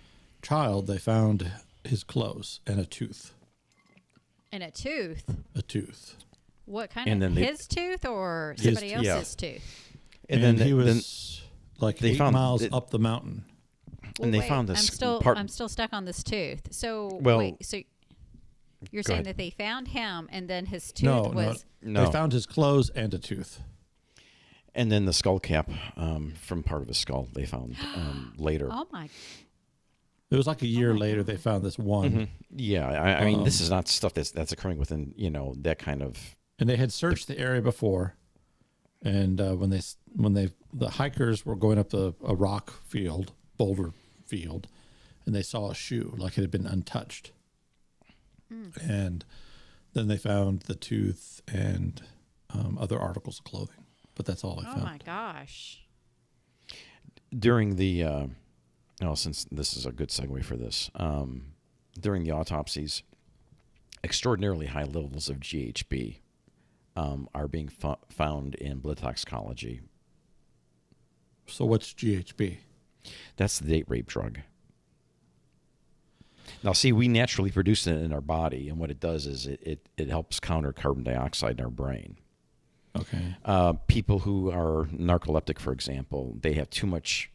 [SPEAKER 1] child, they found his clothes and a tooth.
[SPEAKER 3] And a tooth.
[SPEAKER 1] A tooth.
[SPEAKER 3] What kind of his tooth or somebody else's tooth?
[SPEAKER 1] And then he was like 8 miles up the mountain.
[SPEAKER 3] Well,
[SPEAKER 2] and they found this.
[SPEAKER 3] I'm still stuck on this tooth. So so you're saying that they found him and then his tooth was
[SPEAKER 1] no. They found his clothes and a tooth.
[SPEAKER 2] And then the skull cap from part of his skull they found later.
[SPEAKER 3] Oh my!
[SPEAKER 1] It was like a year later they found this one.
[SPEAKER 2] Mm-hmm. Yeah, I mean this is not stuff that's occurring within that kind of.
[SPEAKER 1] And they had searched the area before, and when the hikers were going up a rock field, boulder field, and they saw a shoe like it had been untouched, and then they found the tooth and other articles of clothing, but that's all they found.
[SPEAKER 3] Oh my gosh!
[SPEAKER 2] During the since this is a good segue for this, during the autopsies, extraordinarily high levels of GHB are being found in blood toxicology.
[SPEAKER 1] So what's GHB?
[SPEAKER 2] That's the date rape drug. Now, see, we naturally produce it in our body, and what it does is it helps counter carbon dioxide in our brain.
[SPEAKER 1] Okay.
[SPEAKER 2] People who are narcoleptic, for example, they have too much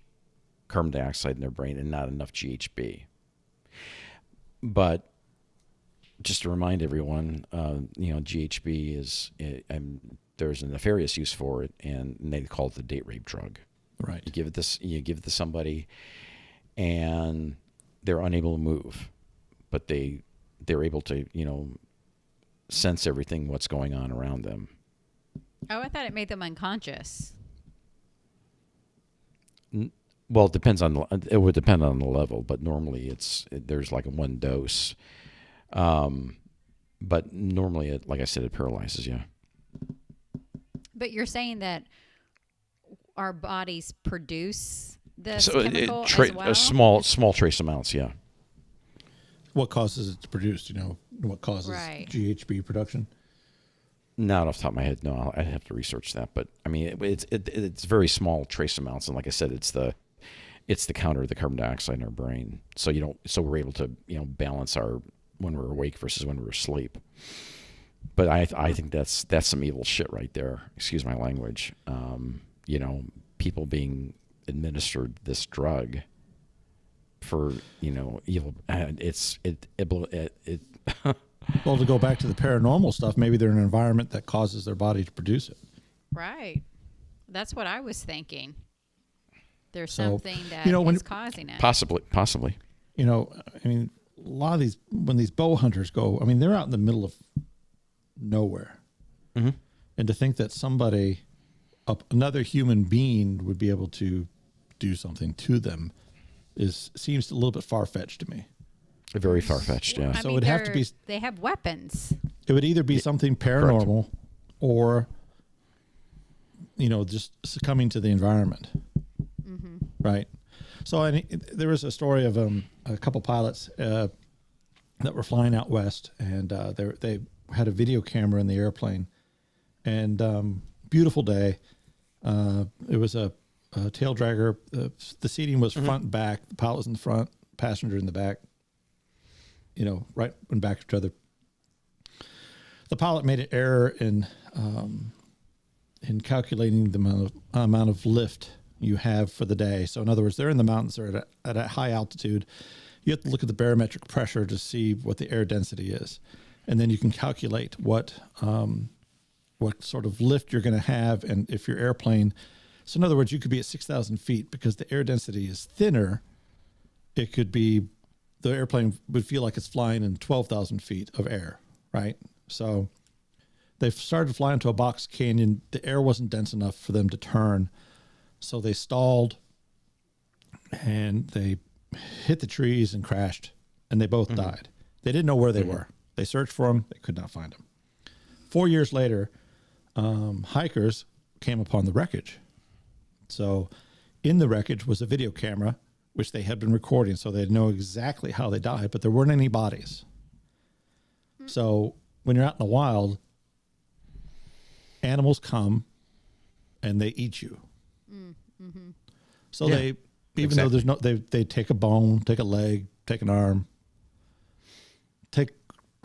[SPEAKER 2] carbon dioxide in their brain and not enough GHB. But just to remind everyone, GHB there's a nefarious use for it, and they call it the date rape drug.
[SPEAKER 1] Right.
[SPEAKER 2] You give it to somebody, and they're unable to move, but they're able to sense everything what's going on around them.
[SPEAKER 3] Oh, I thought it made them unconscious.
[SPEAKER 2] Well, it would depend on the level, but normally there's like a one dose. But normally, like I said, it paralyzes you.
[SPEAKER 3] But you're saying that our bodies produce this chemical as well?
[SPEAKER 2] Small trace amounts, yeah.
[SPEAKER 1] What causes it to produce? What causes GHB production?
[SPEAKER 2] Not off the top of my head, no. I'd have to research that. But I mean, it's very small trace amounts, and like I said, it's the counter of the carbon dioxide in our brain. So we're able to balance when we're awake versus when we're asleep. But I think that's some evil shit right there. Excuse my language. People being administered this drug for evil.
[SPEAKER 1] Well, to go back to the paranormal stuff, maybe they're in an environment that causes their body to produce it.
[SPEAKER 3] Right. That's what I was thinking. There's something that is causing it.
[SPEAKER 2] Possibly.
[SPEAKER 1] A lot of these, when these bow hunters go, they're out in the middle of nowhere.
[SPEAKER 2] Mm-hmm.
[SPEAKER 1] And to think that somebody, another human being would be able to do something to them seems a little bit far-fetched to me.
[SPEAKER 2] Very far-fetched, yeah.
[SPEAKER 1] So it would have to be...
[SPEAKER 3] They have weapons.
[SPEAKER 1] It would either be something paranormal or, just succumbing to the environment.
[SPEAKER 3] Mm-hmm.
[SPEAKER 1] Right? So there was a story of a couple pilots that were flying out west, and they had a video camera in the airplane. And beautiful day. It was a tail dragger. The seating was front and back. The pilot was in the front, passenger in the back. Right in back of each other. The pilot made an error in calculating the amount of lift you have for the day. So in other words, they're in the mountains or at a high altitude. You have to look at the barometric pressure to see what the air density is, and then you can calculate what sort of lift you're going to have, and if your airplane. So in other words, you could be at 6,000 feet because the air density is thinner. It could be. The airplane would feel like it's flying in 12,000 feet of air, right? So they started flying into a box canyon. The air wasn't dense enough for them to turn. So they stalled and they hit the trees and crashed, and they both died. They didn't know where they were. They searched for them. They could not find them. 4 years later, hikers came upon the wreckage. So in the wreckage was a video camera, which they had been recording, so they'd know exactly how they died, but there weren't any bodies. So when you're out in the wild, animals come and they eat you.
[SPEAKER 3] Mm-hmm.
[SPEAKER 1] So though there's they take a bone, take a leg, take an arm, take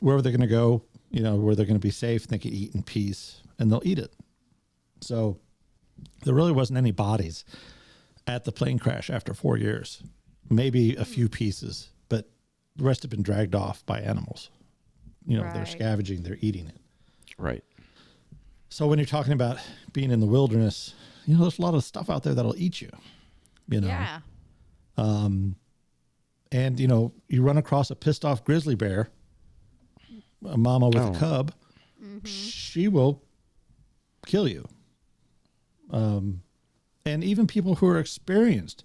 [SPEAKER 1] wherever they're going to go, where they're going to be safe, and they can eat in peace, and they'll eat it. So there really wasn't any bodies at the plane crash after 4 years. Maybe a few pieces, but the rest have been dragged off by animals. They're scavenging, they're eating it.
[SPEAKER 2] Right.
[SPEAKER 1] So when you're talking about being in the wilderness, there's a lot of stuff out there that'll eat you.
[SPEAKER 3] Yeah.
[SPEAKER 1] And you run across a pissed off grizzly bear, a mama with a cub, she will kill you. And even people who are experienced.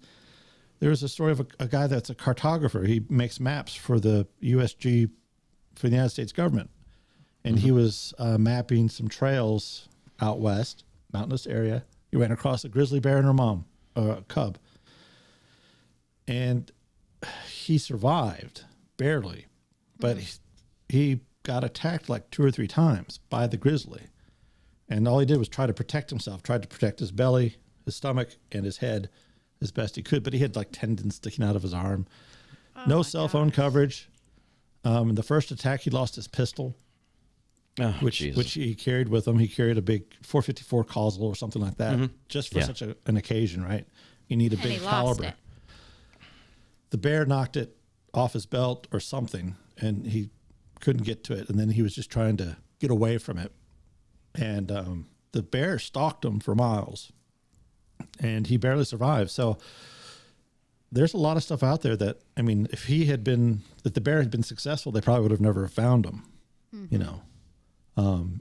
[SPEAKER 1] There was a story of a guy that's a cartographer. He makes maps for the USG, for the United States government. And he was mapping some trails out west, mountainous area. He ran across a grizzly bear and her mom, a cub. And he survived, barely. But he got attacked like 2 or 3 times by the grizzly. And all he did was try to protect himself, tried to protect his belly, his stomach, and his head as best he could. But he had like tendons sticking out of his arm. No cell phone coverage. In the first attack, he lost his pistol.
[SPEAKER 2] Oh,
[SPEAKER 1] which he carried with him. He carried a big 454 Cosel or something like that, just for such an occasion, right? You need a big caliber. The bear knocked it off his belt or something, and he couldn't get to it, and then he was just trying to get away from it, and the bear stalked him for miles, and he barely survived. So there's a lot of stuff out there that, I mean, if the bear had been successful, they probably would have never found him, you know,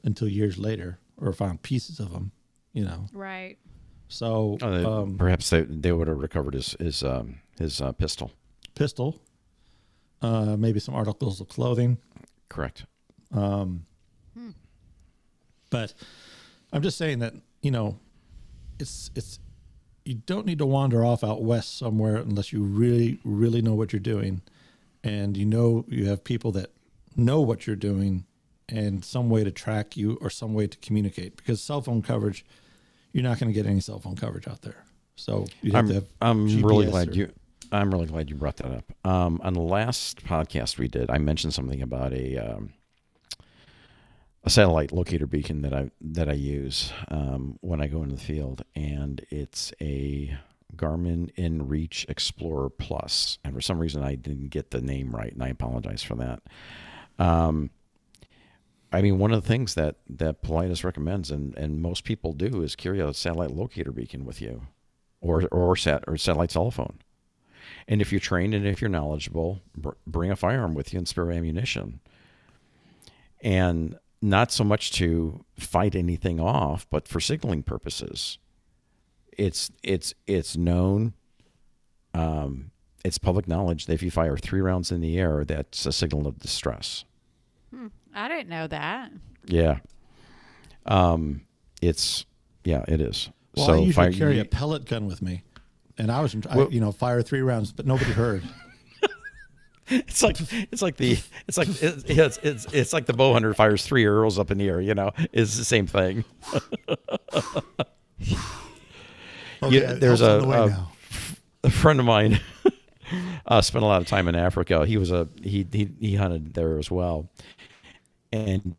[SPEAKER 1] until years later, or found pieces of him, you know.
[SPEAKER 3] Right.
[SPEAKER 1] So
[SPEAKER 2] perhaps they would have recovered his pistol.
[SPEAKER 1] Maybe some articles of clothing.
[SPEAKER 2] Correct.
[SPEAKER 1] But I'm just saying that, you know, it's you don't need to wander off out west somewhere unless you really, really know what you're doing, and you have people that know what you're doing and some way to track you or some way to communicate, because cell phone coverage, you're not going to get any cell phone coverage out there. So you have to have
[SPEAKER 2] I'm
[SPEAKER 1] GPS
[SPEAKER 2] really glad you brought that up. On the last podcast we did, I mentioned something about a satellite locator beacon that I use when I go into the field, and it's a Garmin InReach Explorer Plus. And for some reason, I didn't get the name right, and I apologize for that. I mean, one of the things that Politis recommends, and most people do, is carry a satellite locator beacon with you, or satellite telephone. And if you're trained and if you're knowledgeable, bring a firearm with you and spare ammunition. And not so much to fight anything off, but for signaling purposes. It's known. It's public knowledge that if you fire 3 rounds in the air, that's a signal of distress.
[SPEAKER 3] I didn't know that.
[SPEAKER 2] Yeah. It is.
[SPEAKER 1] Well,
[SPEAKER 2] So
[SPEAKER 1] I usually carry a pellet gun with me, and I fire 3 rounds, but nobody heard.
[SPEAKER 2] It's like the bow hunter fires 3 arrows up in the air. You know, it's the same thing. There's a friend of mine spent a lot of time in Africa. He hunted there as well, and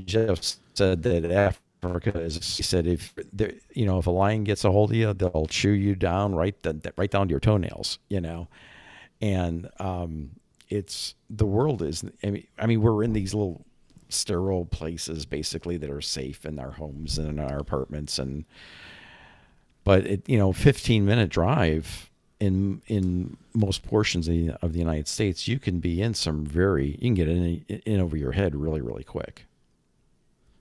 [SPEAKER 2] Jeff said that Africa is. He said if a lion gets a hold of you, they'll chew you down right down to your toenails. You know. And the world is, I mean, we're in these little sterile places basically that are safe in our homes and in our apartments, but 15-minute drive in most portions of the United States, you can be in you can get in over your head really, really quick.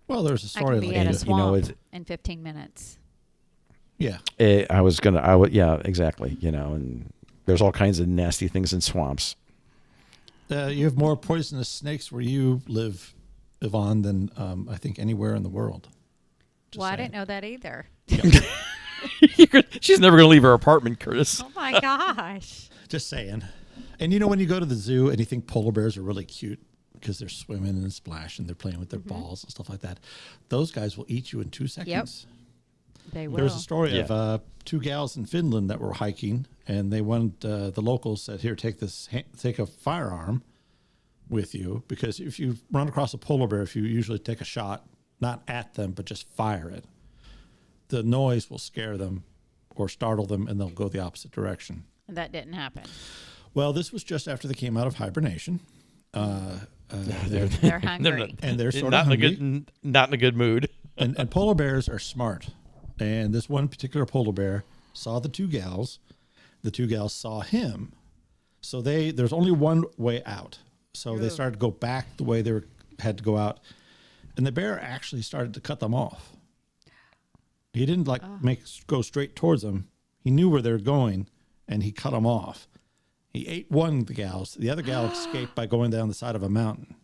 [SPEAKER 1] Well, there's a story
[SPEAKER 3] I can be at a swamp in 15 minutes.
[SPEAKER 1] Yeah.
[SPEAKER 2] Yeah, exactly. And there's all kinds of nasty things in swamps.
[SPEAKER 1] You have more poisonous snakes where you live, Yvonne, than I think anywhere in the world.
[SPEAKER 3] I didn't know that either.
[SPEAKER 2] She's never going to leave her apartment, Curtis.
[SPEAKER 3] Oh, my gosh.
[SPEAKER 1] Just saying. And when you go to the zoo and you think polar bears are really cute because they're swimming and splashing, they're playing with their balls and stuff like that, those guys will eat you in 2 seconds.
[SPEAKER 3] Yep. They will.
[SPEAKER 1] There was a story of 2 gals in Finland that were hiking, and they wanted the locals said, "Here, take a firearm with you, because if you run across a polar bear, if you usually take a shot, not at them, but just fire it, the noise will scare them or startle them, and they'll go the opposite direction."
[SPEAKER 3] And that didn't happen.
[SPEAKER 1] Well, this was just after they came out of hibernation.
[SPEAKER 3] They're hungry,
[SPEAKER 1] and they're sort of hungry.
[SPEAKER 2] Not in a good mood.
[SPEAKER 1] and polar bears are smart. And this one particular polar bear saw the 2 gals. The 2 gals saw him. So there's only one way out. So they started to go back the way they had to go out. And the bear actually started to cut them off. He didn't go straight towards them. He knew where they were going, and he cut them off. He ate one of the gals. The other gal escaped by going down the side of a mountain.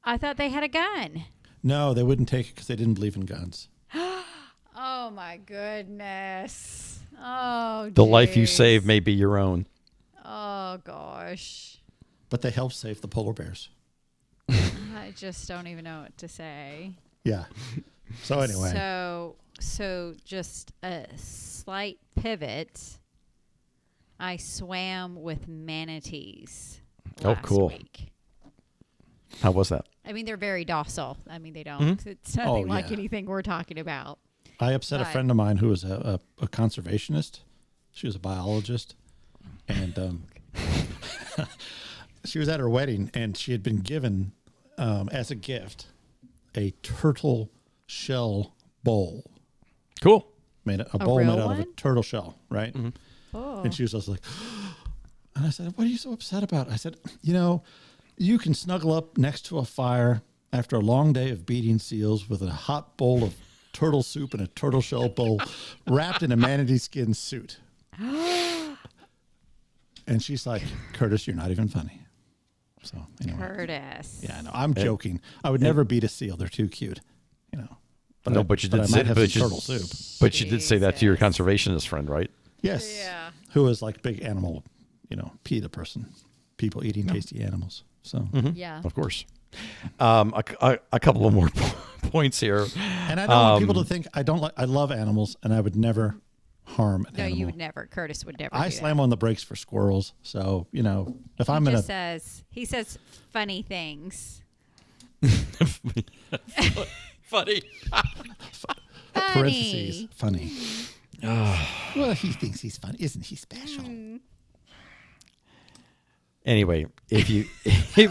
[SPEAKER 3] I thought they had a gun.
[SPEAKER 1] No, they wouldn't take it because they didn't believe in guns.
[SPEAKER 3] Oh, my goodness. Oh,
[SPEAKER 2] the life you save may be your own.
[SPEAKER 3] Oh, gosh.
[SPEAKER 1] But they helped save the polar bears.
[SPEAKER 3] I just don't even know what to say.
[SPEAKER 1] Yeah. So anyway.
[SPEAKER 3] So just a slight pivot. I swam with manatees last
[SPEAKER 2] cool.
[SPEAKER 3] week.
[SPEAKER 2] How was that?
[SPEAKER 3] I mean, they're very docile. I mean, they don't. It's nothing like
[SPEAKER 1] yeah.
[SPEAKER 3] anything we're talking about.
[SPEAKER 1] I upset a
[SPEAKER 3] But-
[SPEAKER 1] friend of mine who was a conservationist. She was a biologist, and she was at her wedding, and she had been given as a gift a turtle shell bowl,
[SPEAKER 2] Cool.
[SPEAKER 1] a bowl
[SPEAKER 3] real
[SPEAKER 1] made out of a
[SPEAKER 3] one?
[SPEAKER 1] turtle shell, right?
[SPEAKER 3] Oh.
[SPEAKER 1] And she was just like, and I said, "What are you so upset about?" I said, you can snuggle up next to a fire after a long day of beating seals with a hot bowl of turtle soup and a turtle shell bowl wrapped in a manatee skin suit. And she's like, "Curtis, you're not even funny." So anyway,
[SPEAKER 3] Curtis.
[SPEAKER 1] yeah, I know. I'm joking. I would never beat a seal. They're too cute,
[SPEAKER 2] No, but you
[SPEAKER 1] I
[SPEAKER 2] did
[SPEAKER 1] might
[SPEAKER 2] say,
[SPEAKER 1] have
[SPEAKER 2] but
[SPEAKER 1] some
[SPEAKER 2] you,
[SPEAKER 1] turtle soup.
[SPEAKER 2] but you did say that to your
[SPEAKER 3] Jesus.
[SPEAKER 2] conservationist friend, right?
[SPEAKER 1] Yes.
[SPEAKER 3] Yeah.
[SPEAKER 1] Who is like big animal, PETA person. People eating tasty animals. So,
[SPEAKER 3] Yeah.
[SPEAKER 2] Of course. A couple of more points here.
[SPEAKER 1] and I don't want people to think I love animals, and I would never harm an
[SPEAKER 3] No,
[SPEAKER 1] animal.
[SPEAKER 3] you would never. Curtis would never.
[SPEAKER 1] I
[SPEAKER 3] do
[SPEAKER 1] slam
[SPEAKER 3] that.
[SPEAKER 1] on the brakes for squirrels. So, if I'm
[SPEAKER 3] He
[SPEAKER 1] in
[SPEAKER 3] just he says funny things.
[SPEAKER 2] Funny.
[SPEAKER 1] parentheses, funny. Well, he thinks he's funny. Isn't he special?
[SPEAKER 2] Anyway, if you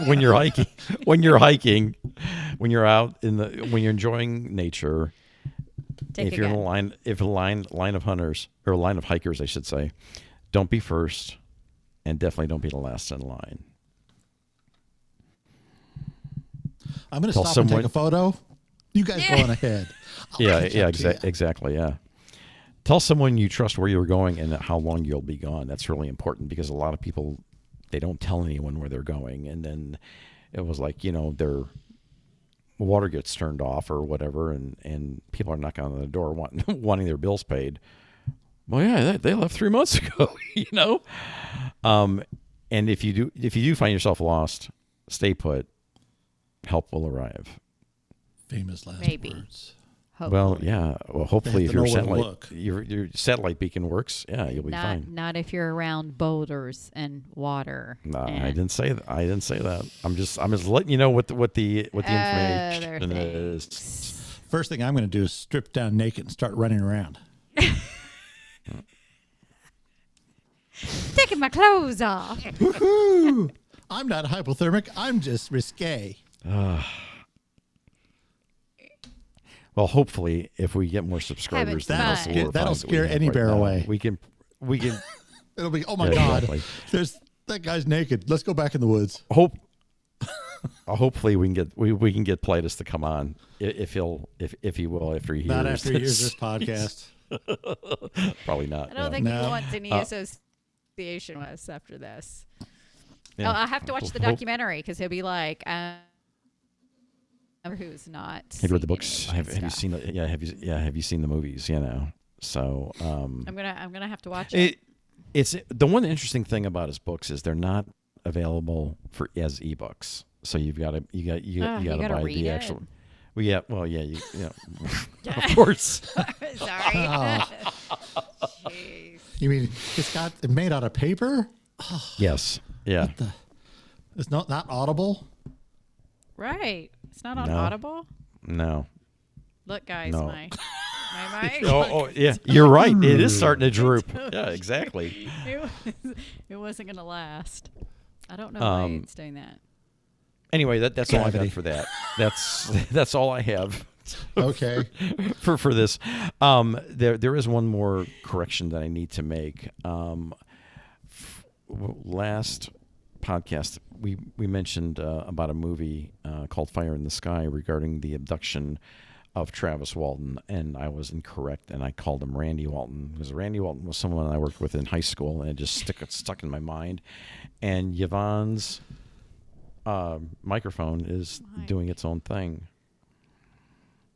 [SPEAKER 2] when you're hiking, when you're out when you're enjoying nature,
[SPEAKER 3] Take
[SPEAKER 2] if
[SPEAKER 3] a
[SPEAKER 2] you're in a
[SPEAKER 3] gun.
[SPEAKER 2] line of hunters or a line of hikers, I should say, don't be first, and definitely don't be the last in line.
[SPEAKER 1] I'm going to
[SPEAKER 2] Tell
[SPEAKER 1] stop and
[SPEAKER 2] someone-
[SPEAKER 1] take a photo. You guys go on ahead. I'll catch up to ya.
[SPEAKER 2] Exactly. Yeah. Tell someone you trust where you're going and how long you'll be gone. That's really important because a lot of people, they don't tell anyone where they're going, and then it was like their water gets turned off or whatever, and people are knocking on the door wanting their bills paid. Well, yeah, they left 3 months ago, and if you do find yourself lost, stay put. Help will arrive.
[SPEAKER 1] Famous last
[SPEAKER 3] Maybe.
[SPEAKER 1] words.
[SPEAKER 2] Well, yeah. Well, hopefully, if
[SPEAKER 1] They have
[SPEAKER 2] your
[SPEAKER 1] to know where to
[SPEAKER 2] satellite
[SPEAKER 1] look.
[SPEAKER 2] your satellite beacon works, yeah, you'll be fine.
[SPEAKER 3] Not if you're around boulders and water.
[SPEAKER 2] No, I
[SPEAKER 3] and
[SPEAKER 2] didn't say that. I didn't say that. I'm just letting you know what the
[SPEAKER 3] other
[SPEAKER 2] information is.
[SPEAKER 3] things.
[SPEAKER 1] First thing I'm going to do is strip down naked and start running around.
[SPEAKER 3] Taking my clothes off.
[SPEAKER 1] Woohoo! I'm not hypothermic. I'm just risque.
[SPEAKER 2] Well, hopefully, if we get more subscribers,
[SPEAKER 3] Having
[SPEAKER 1] That'll
[SPEAKER 3] fun.
[SPEAKER 1] scare,
[SPEAKER 2] we'll
[SPEAKER 1] that'll
[SPEAKER 2] find what we
[SPEAKER 1] scare
[SPEAKER 2] have
[SPEAKER 1] any
[SPEAKER 2] right
[SPEAKER 1] bear
[SPEAKER 2] now.
[SPEAKER 1] away.
[SPEAKER 2] We can.
[SPEAKER 1] It'll be, oh my
[SPEAKER 2] Yeah,
[SPEAKER 1] God,
[SPEAKER 2] exactly.
[SPEAKER 1] there's that guy's naked. Let's go back in the woods.
[SPEAKER 2] Hopefully, we can get Pleiades to come on if he will after he hears
[SPEAKER 1] Not after he hears
[SPEAKER 2] this.
[SPEAKER 1] this podcast.
[SPEAKER 2] Probably not.
[SPEAKER 3] I don't
[SPEAKER 2] no.
[SPEAKER 3] think
[SPEAKER 1] No.
[SPEAKER 3] he wants any association with us after this.
[SPEAKER 2] Yeah.
[SPEAKER 3] Oh, I'll have to watch the
[SPEAKER 2] Hope-
[SPEAKER 3] documentary because he'll be like, who's not.
[SPEAKER 2] Have you read the
[SPEAKER 3] seen
[SPEAKER 2] books?
[SPEAKER 3] any of
[SPEAKER 2] Have
[SPEAKER 3] that
[SPEAKER 2] you
[SPEAKER 3] stuff.
[SPEAKER 2] seen the? Yeah. Have you seen the movies? So.
[SPEAKER 3] I'm gonna have to watch it.
[SPEAKER 2] It's the one interesting thing about his books is they're not available as ebooks. So you got to
[SPEAKER 3] you
[SPEAKER 2] buy
[SPEAKER 3] gotta read
[SPEAKER 2] the
[SPEAKER 3] it?
[SPEAKER 2] actual. Well, yeah. Well, yeah. Of course.
[SPEAKER 3] Sorry.
[SPEAKER 1] Oh.
[SPEAKER 3] Jeez.
[SPEAKER 1] You mean it's made out of paper?
[SPEAKER 2] Yes. Yeah.
[SPEAKER 1] It's not audible.
[SPEAKER 3] Right. It's not on
[SPEAKER 2] No.
[SPEAKER 3] Audible.
[SPEAKER 2] No.
[SPEAKER 3] Look, guys,
[SPEAKER 2] No.
[SPEAKER 3] my mic.
[SPEAKER 2] Oh, yeah. You're right. It is starting to droop. Yeah, exactly.
[SPEAKER 3] It wasn't gonna last. I don't know why it's doing that.
[SPEAKER 2] Anyway, that's all I got
[SPEAKER 1] Gravity.
[SPEAKER 2] for that. That's all I have.
[SPEAKER 1] Okay.
[SPEAKER 2] for this. There is one more correction that I need to make. Last podcast we mentioned about a movie called Fire in the Sky regarding the abduction of Travis Walton, and I was incorrect, and I called him Randy Walton because Randy Walton was someone I worked with in high school, and it just stuck in my mind. And Yvonne's microphone is doing its own thing.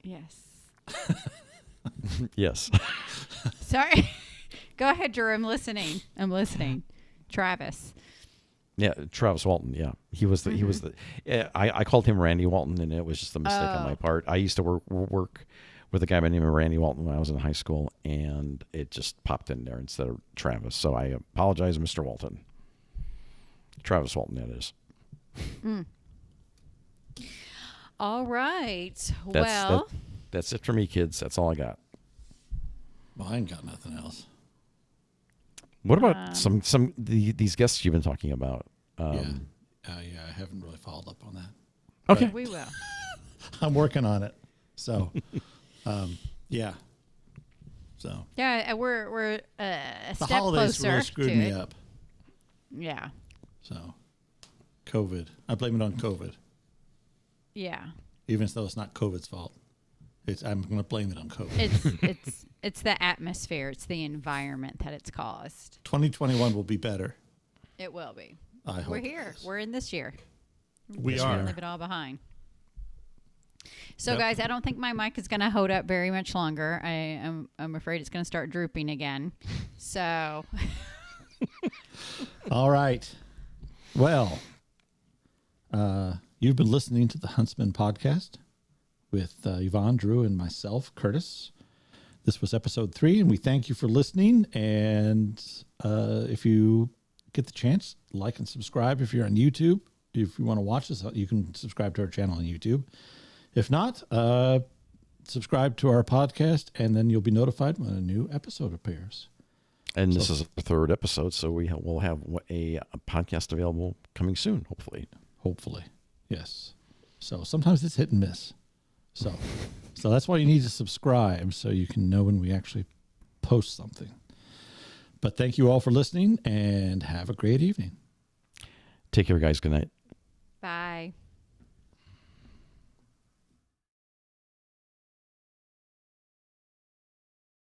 [SPEAKER 3] Yes.
[SPEAKER 2] Yes.
[SPEAKER 3] Sorry. Go ahead, Drew. I'm listening. Travis.
[SPEAKER 2] Yeah, Travis Walton. Yeah, he was the. I called him Randy Walton, and it was just a mistake on my part. I used to work with a guy by the name of Randy Walton when I was in high school, and it just popped in there instead of Travis. So I apologize, Mr. Walton. Travis Walton, that is.
[SPEAKER 3] All right.
[SPEAKER 2] That's that's it for me, kids. That's all I got.
[SPEAKER 1] Well, I ain't got nothing else.
[SPEAKER 2] What about these guests you've been talking about?
[SPEAKER 1] Yeah, I haven't really followed up on that.
[SPEAKER 2] Okay.
[SPEAKER 3] we will.
[SPEAKER 1] I'm working on it. So, yeah. So
[SPEAKER 3] Yeah, we're a
[SPEAKER 1] the
[SPEAKER 3] step
[SPEAKER 1] holidays
[SPEAKER 3] closer
[SPEAKER 1] really screwed
[SPEAKER 3] to
[SPEAKER 1] me
[SPEAKER 3] it.
[SPEAKER 1] up.
[SPEAKER 3] Yeah.
[SPEAKER 1] So, COVID. I blame it on COVID,
[SPEAKER 3] Yeah.
[SPEAKER 1] even though it's not COVID's fault. I'm going to blame it on COVID.
[SPEAKER 3] It's the atmosphere. It's the environment that it's caused.
[SPEAKER 1] 2021 will be better.
[SPEAKER 3] It will be.
[SPEAKER 1] I hope
[SPEAKER 3] We're
[SPEAKER 1] it
[SPEAKER 3] here.
[SPEAKER 1] is.
[SPEAKER 3] We're in this year.
[SPEAKER 1] We
[SPEAKER 3] We're
[SPEAKER 1] are.
[SPEAKER 3] gonna leave it all behind. So,
[SPEAKER 1] Yep.
[SPEAKER 3] guys, I don't think my mic is going to hold up very much longer. I'm afraid it's going to start drooping again. So,
[SPEAKER 1] All right. Well, you've been listening to the Huntsman podcast with Yvonne, Drew, and myself, Curtis. This was episode 3, and we thank you for listening. And if you get the chance, like and subscribe if you're on YouTube. If you want to watch us, you can subscribe to our channel on YouTube. If not, subscribe to our podcast, and then you'll be notified when a new episode appears.
[SPEAKER 2] And this is the 3rd episode, so we'll have a podcast available coming soon, hopefully.
[SPEAKER 1] Hopefully, yes. So sometimes it's hit and miss. So that's why you need to subscribe, so you can know when we actually post something. But thank you all for listening, and have a great evening.
[SPEAKER 2] Take care, guys. Good night.